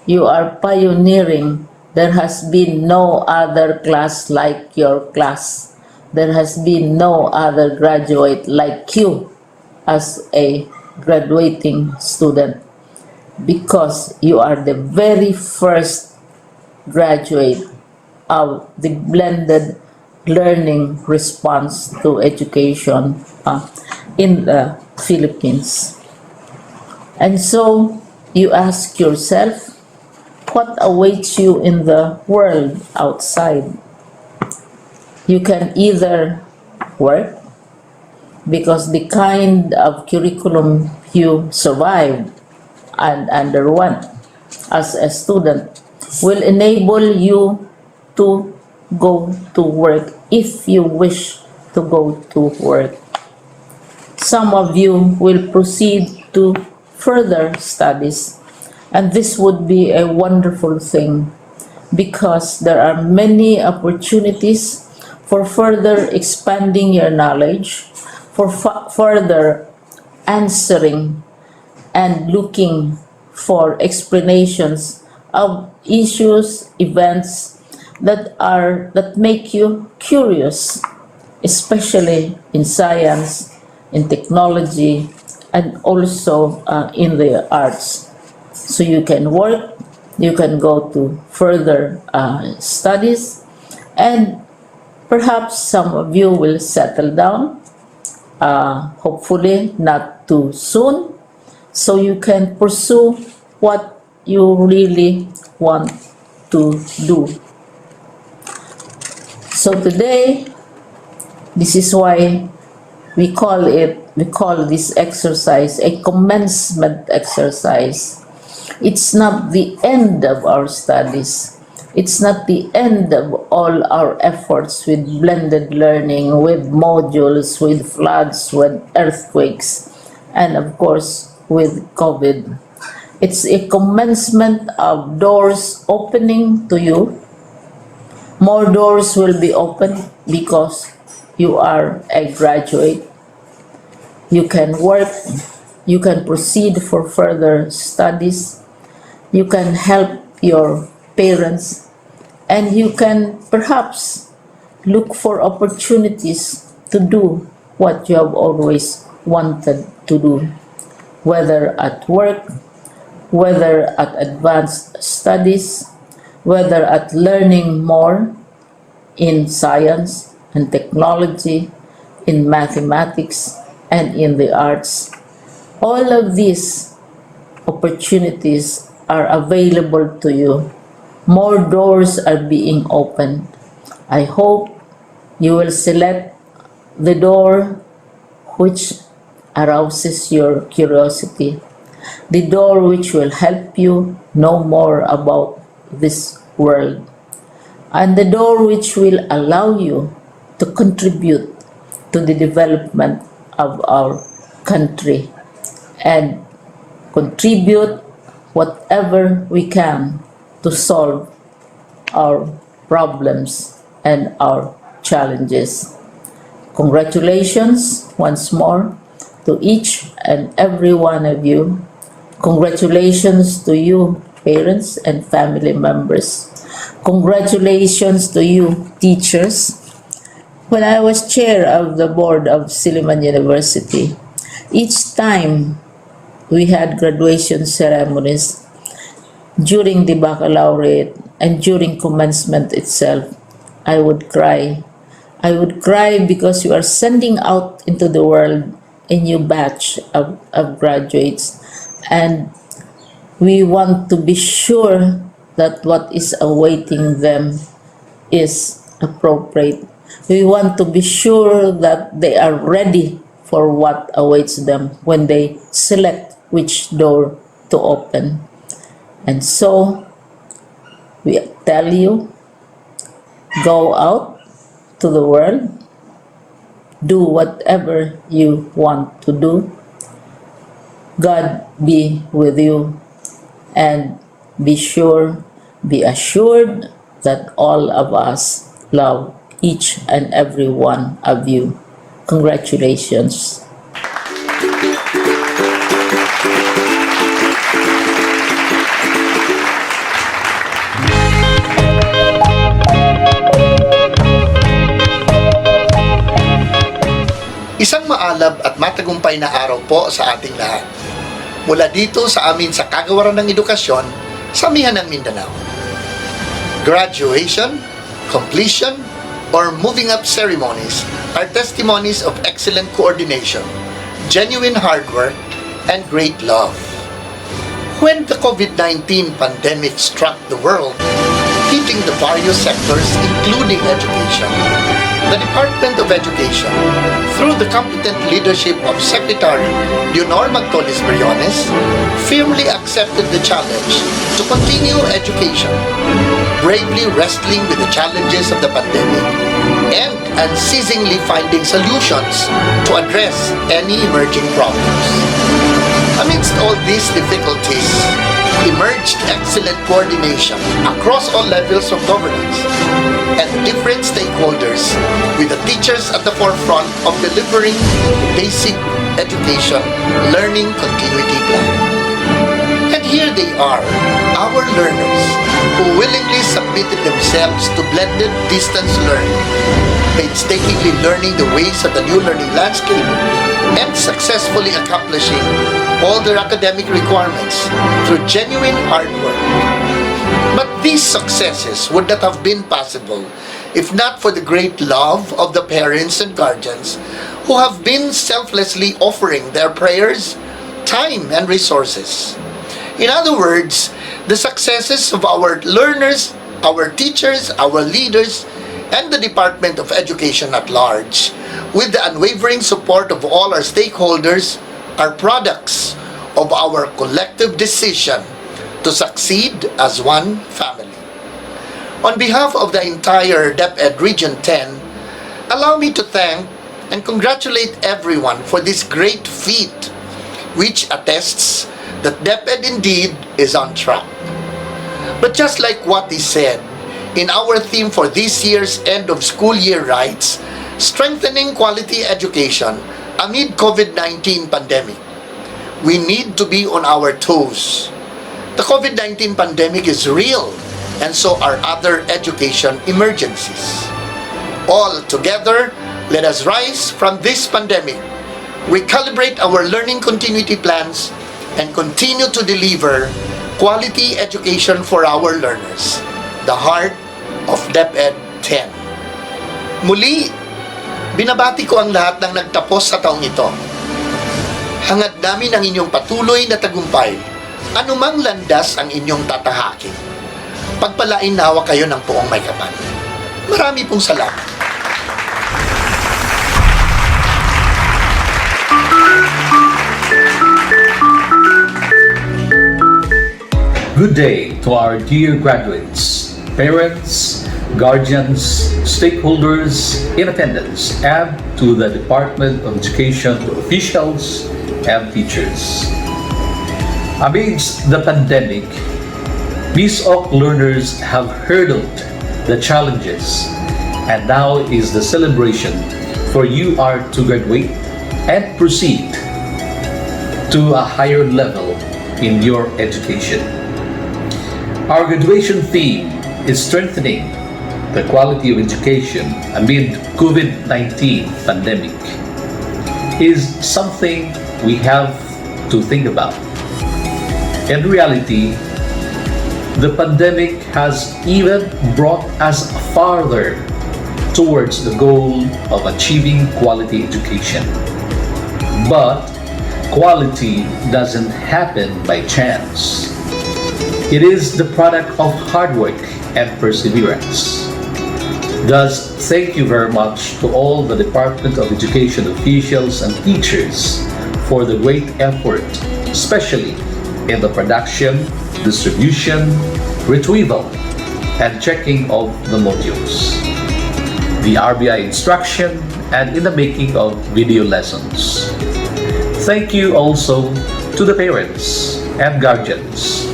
You are pioneering. There has been no other class like your class. There has been no other graduate like you as a graduating student, because you are the very first graduate of the blended learning response to education in the Philippines. And so you ask yourself, what awaits you in the world outside? You can either work, because the kind of curriculum you survived and underwent as a student will enable you to go to work if you wish to go to work. Some of you will proceed to further studies, and this would be a wonderful thing because there are many opportunities for further expanding your knowledge, for further answering and looking for explanations of issues, events that make you curious, especially in science, in technology, and also in the arts. So you can work, you can go to further studies, and perhaps some of you will settle down, hopefully not too soon, so you can pursue what you really want to do. So today, this is why we call this exercise a commencement exercise. It's not the end of our studies. It's not the end of all our efforts with blended learning, with modules, with floods, with earthquakes, and of course with COVID. It's a commencement of doors opening to you. More doors will be opened because you are a graduate. You can work, you can proceed for further studies, you can help your parents, and you can perhaps look for opportunities to do what you have always wanted to do, whether at work, whether at advanced studies, whether at learning more in science and technology, in mathematics, and in the arts. All of these opportunities are available to you. More doors are being opened. I hope you will select the door which arouses your curiosity, the door which will help you know more about this world, and the door which will allow you to contribute to the development of our country and contribute whatever we can to solve our problems and our challenges. Congratulations once more to each and every one of you. Congratulations to you, parents and family members. Congratulations to you, teachers. When I was chair of the board of Silliman University, each time we had graduation ceremonies during the baccalaureate and during commencement itself, I would cry. I would cry because you are sending out into the world a new batch of graduates, and we want to be sure that what is awaiting them is appropriate. We want to be sure that they are ready for what awaits them when they select which door to open. And so, we tell you, go out to the world, do whatever you want to do. God be with you, and be assured that all of us love each and every one of you. Congratulations. Isang maalab at matagumpay na araw po sa ating lahat. Mula dito sa amin sa Kagawaran ng Edukasyon, sa Amihan ng Mindanao. Graduation, completion, or moving up ceremonies are testimonies of excellent coordination, genuine hard work, and great love. When the COVID-19 pandemic struck the world, hitting the various sectors including education, the Department of Education, through the competent leadership of Secretary Leonor Magtolis-Briones, firmly accepted the challenge to continue education, bravely wrestling with the challenges of the pandemic, and unceasingly finding solutions to address any emerging problems. Amidst all these difficulties, emerged excellent coordination across all levels of governance and different stakeholders, with the teachers at the forefront of delivering basic education learning continuity plan. And here they are, our learners, who willingly submitted themselves to blended distance learning, painstakingly learning the ways of the new learning landscape, and successfully accomplishing all their academic requirements through genuine hard work. But these successes would not have been possible if not for the great love of the parents and guardians who have been selflessly offering their prayers, time, and resources. In other words, the successes of our learners, our teachers, our leaders, and the Department of Education at large, with the unwavering support of all our stakeholders, are products of our collective decision to succeed as one family. On behalf of the entire DepEd Region 10, allow me to thank and congratulate everyone for this great feat, which attests that DepEd indeed is on track. But just like what is said in our theme for this year's end of school year rites, strengthening quality education amid COVID-19 pandemic, we need to be on our toes. The COVID-19 pandemic is real, and so are other education emergencies. All together, let us rise from this pandemic, recalibrate our learning continuity plans, and continue to deliver quality education for our learners, the heart of DepEd 10. Muli, binabati ko ang lahat ng nagtapos sa taong ito. Hangad namin ang inyong patuloy na tagumpay, anumang landas ang inyong tatahakin. Pagpalain nawa kayo ng poong may kapal. Marami pong salamat. Good day to our dear graduates, parents, guardians, stakeholders in attendance, and to the Department of Education officials and teachers. Amidst the pandemic, BISOC learners have hurdled the challenges, and now is the celebration for you are to graduate and proceed to a higher level in your education. Our graduation theme is strengthening the quality of education amid COVID-19 pandemic is something we have to think about. In reality, the pandemic has even brought us farther towards the goal of achieving quality education. But quality doesn't happen by chance. It is the product of hard work and perseverance. Thus, thank you very much to all the Department of Education officials and teachers for the great effort, especially in the production, distribution, retrieval, and checking of the modules, the RBI instruction, and in the making of video lessons. Thank you also to the parents and guardians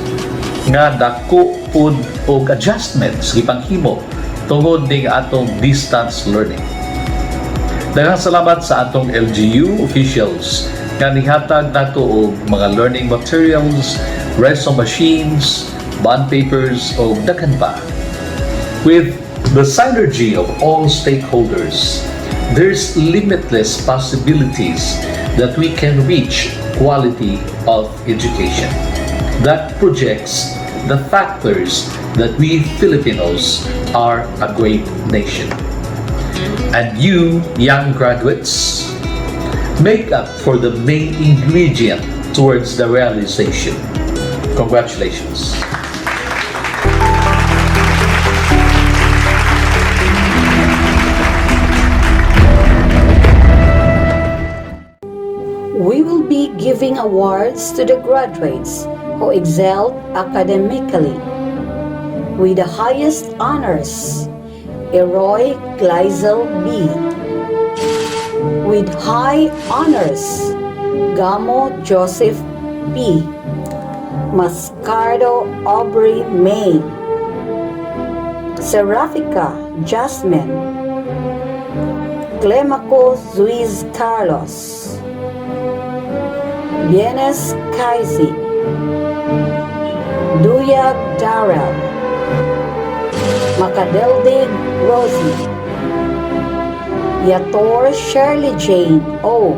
nga dako pud og adjustments gipanghimo tungod ning atong distance learning. Daghang salamat sa atong LGU officials nga nihatag nato og mga learning materials, reso machines, bond papers o daghan pa. With the synergy of all stakeholders, there's limitless possibilities that we can reach quality of education that projects the factors that we Filipinos are a great nation. And you, young graduates, make up for the main ingredient towards the realization. Congratulations. We will be giving awards to the graduates who excelled academically. With the highest honors, Eroy Gleisel B. With high honors, Gamo Joseph P. Mascardo Aubrey May. Serafica Jasmine. Clemaco Luis Carlos. Bienes Kaisi. Duyag Darrell. Macadeldig Rosie. Yator Shirley Jane O.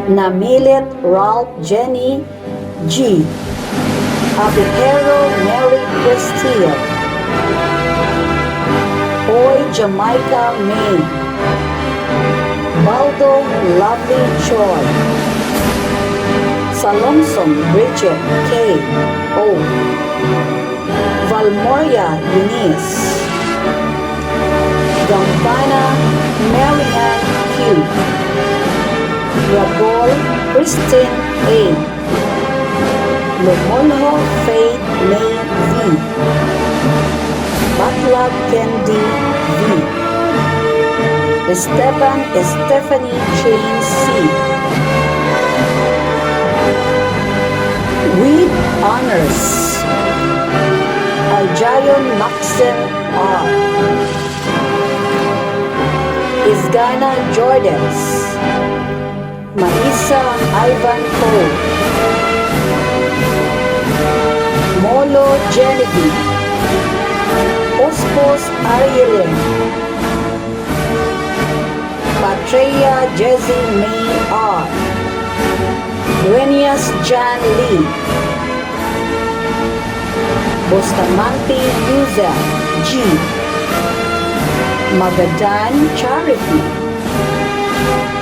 Namilit Ralph Jenny G. Abihero Mary Cristina. Hoy Jamaica May. Baldo Lovely Joy. Salomson Bridget K. O. Valmoria Eunice. Gampana Marianne Q. Rabol Christine A. Lumonho Faith May V. Batlab Candy V. Esteban Stephanie Jane C. With honors, Aljayon Maxim R. Isgana Jordans. Marisa Ivan Cole. Molo Genevieve. Ospos Arielen. Patria Jessie May R. Duenias John Lee. Bustamante Yuza G. Magadan Charity.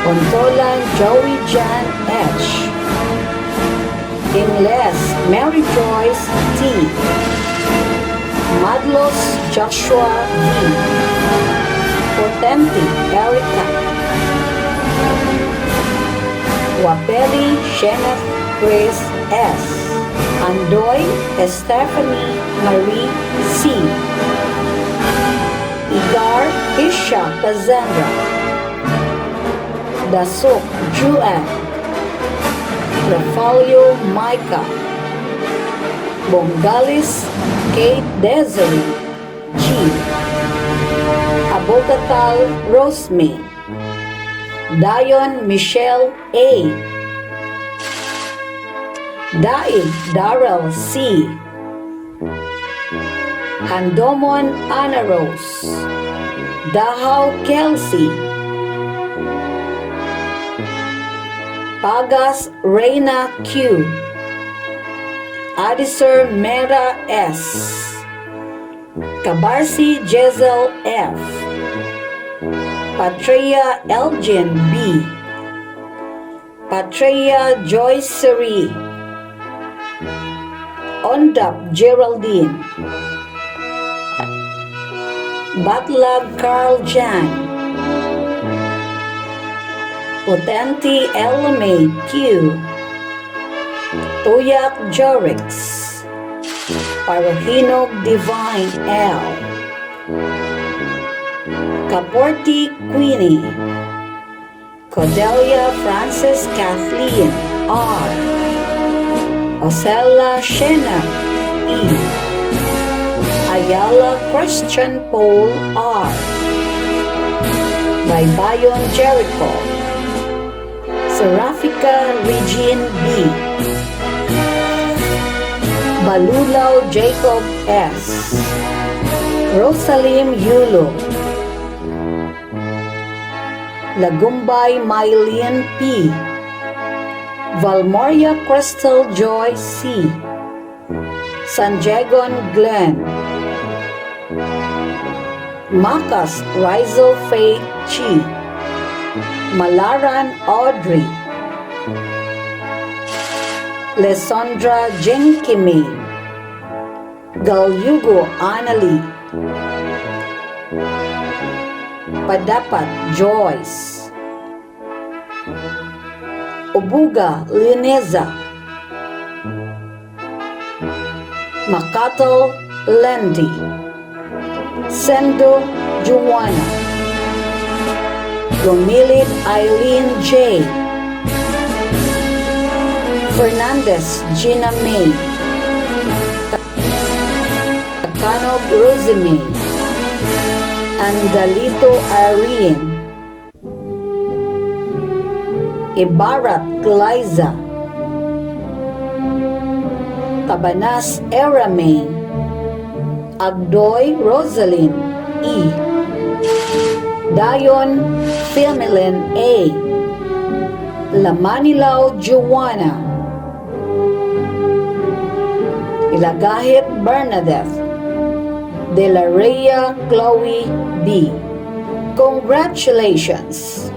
Ontolan Joey Jan H. Ingles Mary Joyce T. Madlos Joshua V. Potenti Erica. Wapeli Sheneth Grace S. Andoy Stephanie Marie C. Igar Isha Cassandra. Dasok Juan. Refalio Micah. Bongalis Kate Desiree G. Abogatal Rosme. Dayon Michelle A. Daig Darrell C. Handomon Anna Rose. Dahaw Kelsey. Pagas Reina Q. Adisur Mera S. Kabarsi Jezel F. Patria Elgin B. Patria Joyce Seri. Ondap Geraldine. Batlab Carl Jan. Potenti Elame Q. Tuyak Jorix. Parohinog Divine L. Kaporti Queenie. Cordelia Frances Kathleen R. Osella Shena E. Ayala Christian Paul R. Baybayon Jericho. Serafica Regine B. Balulaw Jacob S. Rosalim Yulo. Lagumbay Mylene P. Valmoria Crystal Joy C. Sanjagon Glenn. Makas Rizal Faith Chi. Malaran Audrey. Lesandra Jenkimi. Galyugo Anali. Padapat Joyce. Obuga Lineza. Makato Lendi. Sendo Juana. Romilit Eileen J. Fernandez Gina May, Tacanog Rosemary, Andalito Irene, Ibarat Liza, Tabanas Eramay, Agdoy Rosalind E, Dayon Filmelin A, Lamanilao Joanna, Ilagahit Bernadette, De La Rhea Chloe B. Congratulations!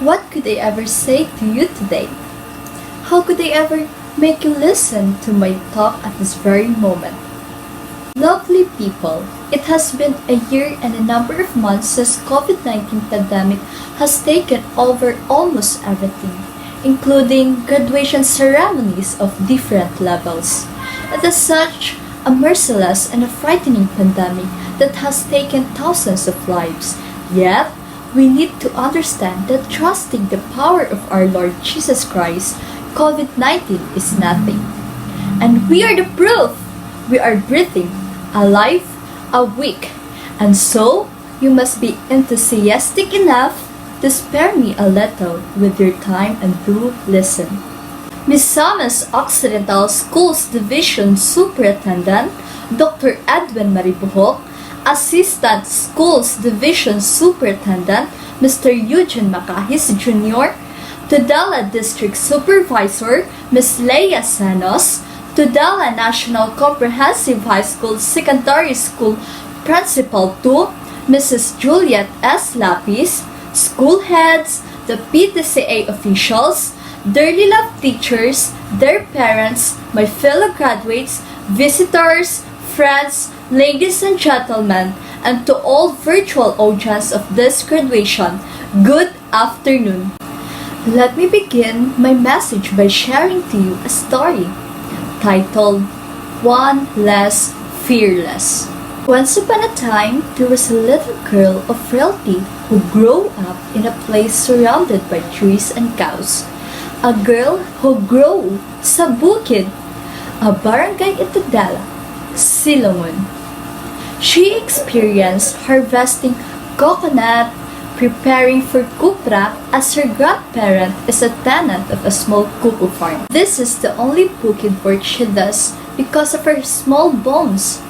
What could I ever say to you today? How could I ever make you listen to my talk at this very moment? Lovely people, it has been a year and a number of months since COVID-19 pandemic has taken over almost everything, including graduation ceremonies of different levels. It is such a merciless and a frightening pandemic that has taken thousands of lives. Yet, we need to understand that trusting the power of our Lord Jesus Christ, COVID-19 is nothing. And we are the proof. We are breathing, alive, awake. And so, you must be enthusiastic enough to spare me a little with your time and do listen. Misamis Occidental Schools Division Superintendent Dr. Edwin Maribuhok, Assistant Schools Division Superintendent Mr. Eugene Macahis Jr., Tudela District Supervisor Ms. Leia Sanos, Tudela National Comprehensive High School Secondary School Principal 2 Mrs. Juliet S. Lapis, school heads, the PTCA officials, dearly loved teachers, their parents, my fellow graduates, visitors, friends, ladies and gentlemen, and to all virtual audience of this graduation, good afternoon. Let me begin my message by sharing to you a story titled One Less Fearless. Once upon a time, there was a little girl of frailty who grew up in a place surrounded by trees and cows. A girl who grew sa bukid, a barangay in Tudela, Silangon. She experienced harvesting coconut, preparing for kupra as her grandparent is a tenant of a small cuckoo farm. This is the only bukid work she does because of her small bones.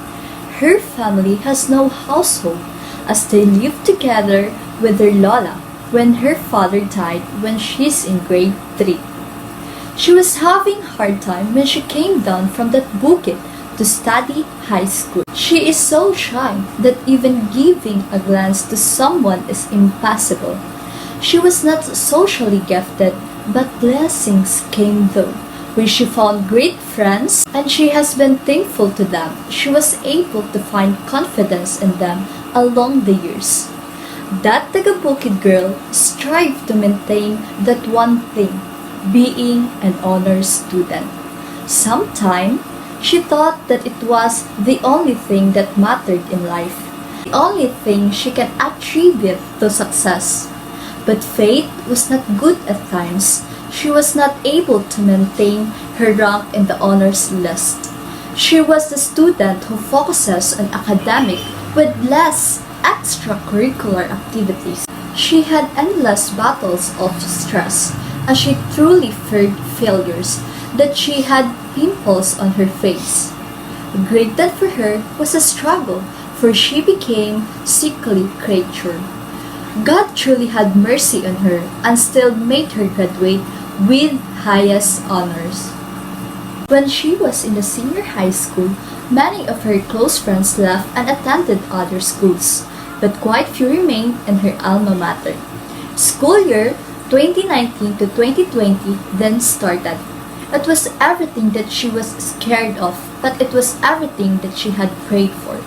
Her family has no household as they live together with their lola when her father died when she's in grade 3. She was having a hard time when she came down from that bukid to study high school. She is so shy that even giving a glance to someone is impossible. She was not socially gifted, but blessings came though. When she found great friends and she has been thankful to them, she was able to find confidence in them along the years. That taga-bukid girl strived to maintain that one thing, being an honor student. Sometime, she thought that it was the only thing that mattered in life, the only thing she can attribute to success. But fate was not good at times. She was not able to maintain her rank in the honors list. She was the student who focuses on academic with less extracurricular activities. She had endless battles of stress as she truly feared failures, that she had pimples on her face. Great that for her was a struggle, for she became sickly creature. God truly had mercy on her and still made her graduate with highest honors. When she was in the senior high school, many of her close friends left and attended other schools, but quite few remained in her alma mater. School year 2019 to 2020 then started, It was everything that she was scared of, but it was everything that she had prayed for.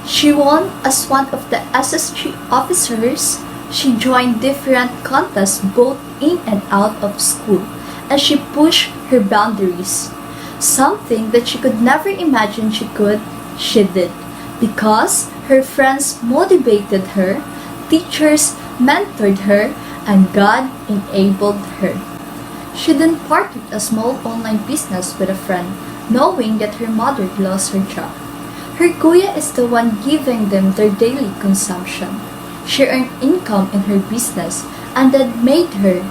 She won as one of the SSG officers. She joined different contests both in and out of school, and she pushed her boundaries. Something that she could never imagine she could, she did, because her friends motivated her, teachers mentored her, and God enabled her. She then started a small online business with a friend, knowing that her mother lost her job. Her kuya is the one giving them their daily consumption. She earned income in her business, and that made her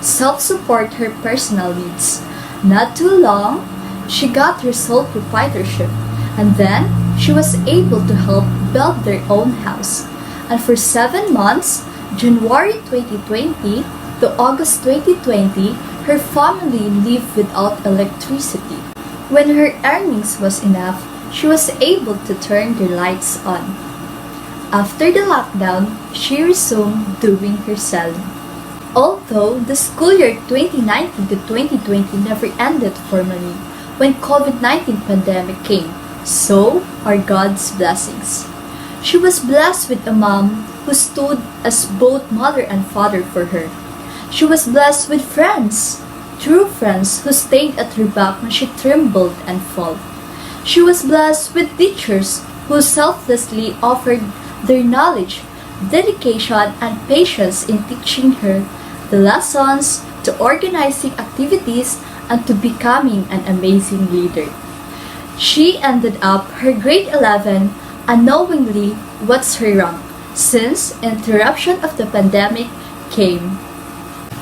self-support her personal needs. Not too long, she got her sole proprietorship, and then she was able to help build their own house. And for 7 months, January 2020 to August 2020, her family lived without electricity. When her earnings was enough, she was able to turn the lights on. After the lockdown, she resumed doing her selling. Although the school year 2019 to 2020 never ended formally when COVID-19 pandemic came, so are God's blessings. She was blessed with a mom who stood as both mother and father for her. She was blessed with friends, true friends who stayed at her back when she trembled and fell. She was blessed with teachers who selflessly offered their knowledge, dedication, and patience in teaching her the lessons, to organizing activities, and to becoming an amazing leader. She ended up her grade 11 unknowingly what's her rank, since interruption of the pandemic came.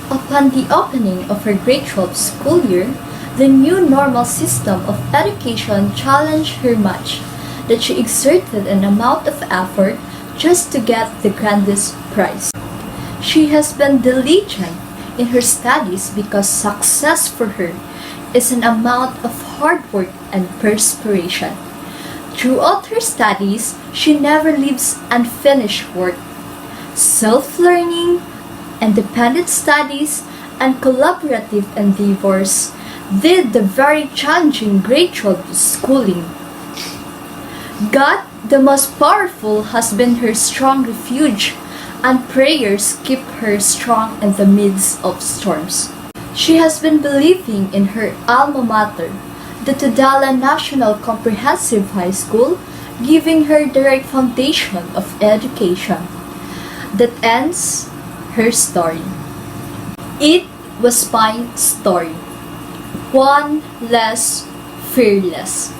Upon the opening of her grade 12 school year, the new normal system of education challenged her much, that she exerted an amount of effort just to get the grandest prize. She has been diligent in her studies because success for her is an amount of hard work and perspiration. Throughout her studies, she never leaves unfinished work. Self-learning, independent studies, and collaborative endeavors did the very challenging grade 12 schooling. God, the most powerful, has been her strong refuge, and prayers keep her strong in the midst of storms. She has been believing in her alma mater, the Tudela National Comprehensive High School, giving her the right foundation of education. That ends her story. It was my story. One less fearless.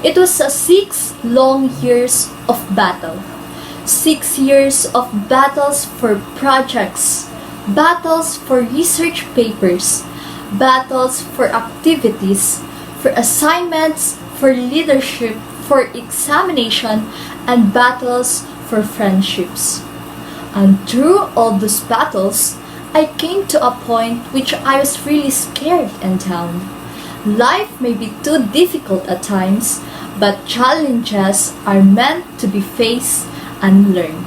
It was a 6 long years of battle. 6 years of battles for projects, battles for research papers, battles for activities, for assignments, for leadership, for examination, and battles for friendships. And through all those battles, I came to a point which I was really scared and down. Life may be too difficult at times, but challenges are meant to be faced and learned.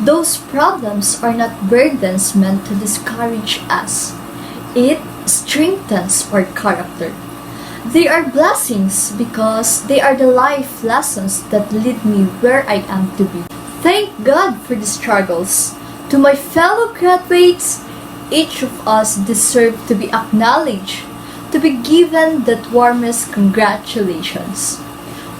Those problems are not burdens meant to discourage us. It strengthens our character. They are blessings because they are the life lessons that lead me where I am to be. Thank God for the struggles. To my fellow graduates, each of us deserve to be acknowledged, to be given that warmest congratulations.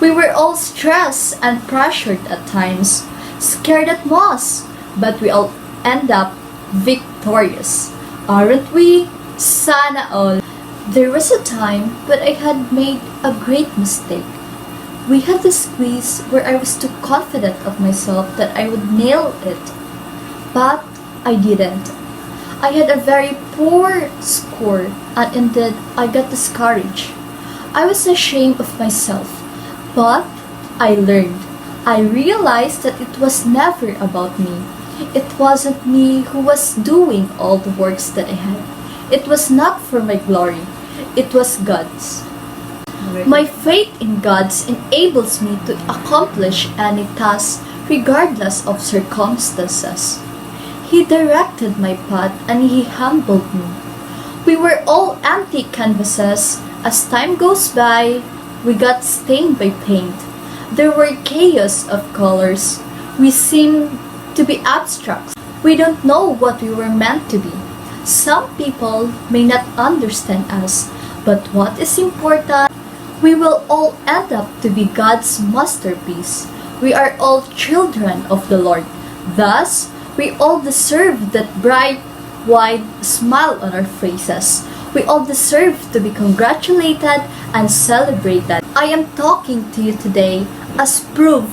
We were all stressed and pressured at times, scared at most, but we all end up victorious. Aren't we? Sana all. There was a time when I had made a great mistake. We had this quiz where I was too confident of myself that I would nail it. But I didn't. I had a very poor score, and indeed I got discouraged. I was ashamed of myself, but I learned. I realized that it was never about me. It wasn't me who was doing all the works that I had. It was not for my glory. It was God's. My faith in God's enables me to accomplish any task regardless of circumstances. He directed my path and He humbled me. We We were all empty canvases. As time goes by, we got stained by paint. There were chaos of colors. We seemed to be abstracts. We don't know what we were meant to be. Some people may not understand us, but what is important, we will all end up to be God's masterpiece. We are all children of the Lord. Thus, we all deserve that bright, wide smile on our faces. We all deserve to be congratulated and celebrated. I am talking to you today as proof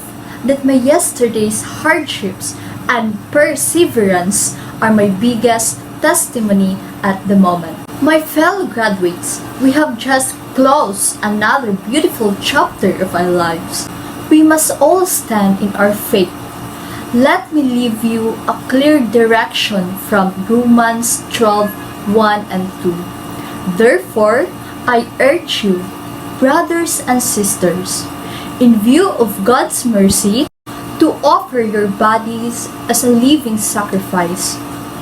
that my yesterday's hardships and perseverance are my biggest testimony at the moment. My fellow graduates, we have just closed another beautiful chapter of our lives. We must all stand in our faith. Let me leave you a clear direction from Romans 12:1 and 2. Therefore, I urge you, brothers and sisters, in view of God's mercy, to offer your bodies as a living sacrifice,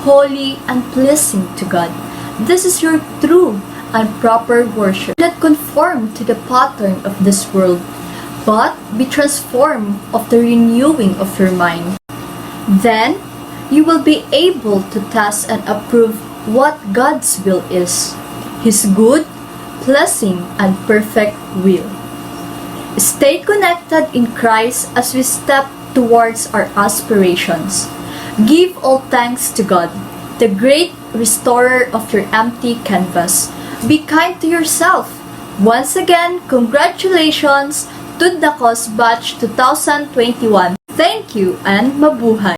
holy and pleasing to God. This is your true and proper worship. Do not conform to the pattern of this world, but be transformed of the renewing of your mind. Then, you will be able to test and approve what God's will is, His good, pleasing, and perfect will. Stay connected in Christ as we step towards our aspirations. Give all thanks to God, the great restorer of your empty canvas. Be kind to yourself. Once again, congratulations, TUDNACOHS Batch 2021. Thank you and mabuhay!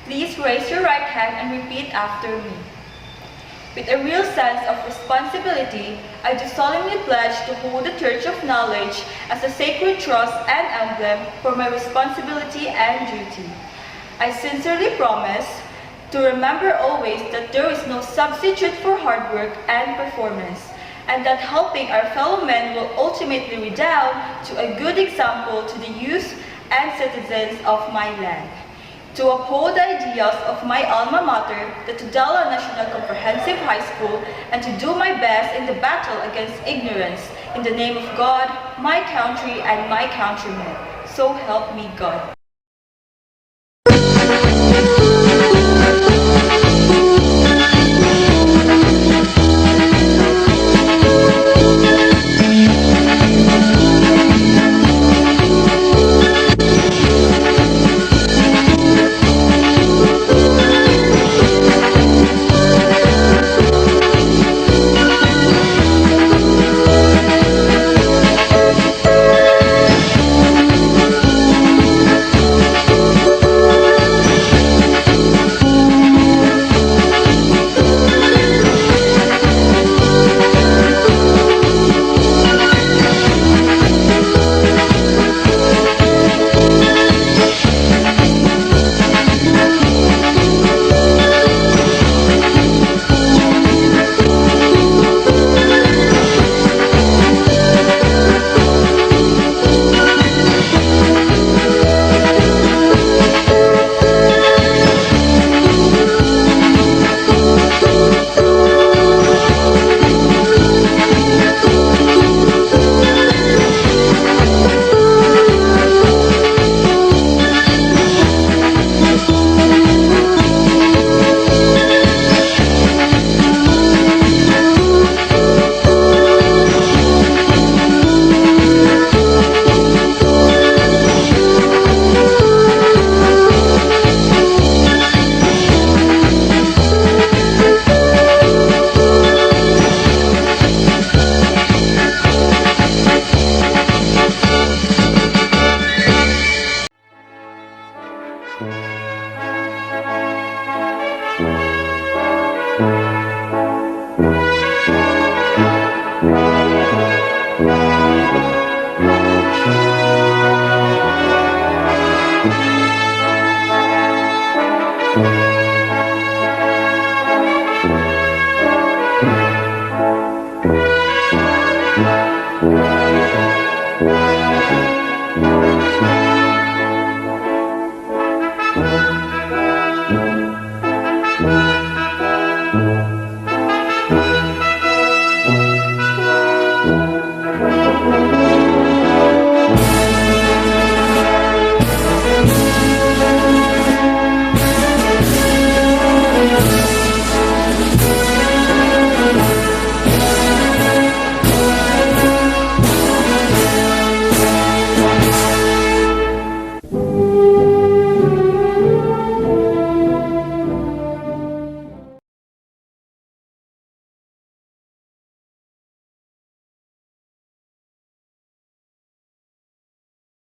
Please raise your right hand and repeat after me. With a real sense of responsibility, I do solemnly pledge to hold the Torch of Knowledge as a sacred trust and emblem for my responsibility and duty. I sincerely promise to remember always that there is no substitute for hard work and performance, and that helping our fellow men will ultimately redound to a good example to the youth and citizens of my land. To uphold the ideals of my alma mater, the Tudela National Comprehensive High School, and to do my best in the battle against ignorance, in the name of God, my country, and my countrymen. So help me God.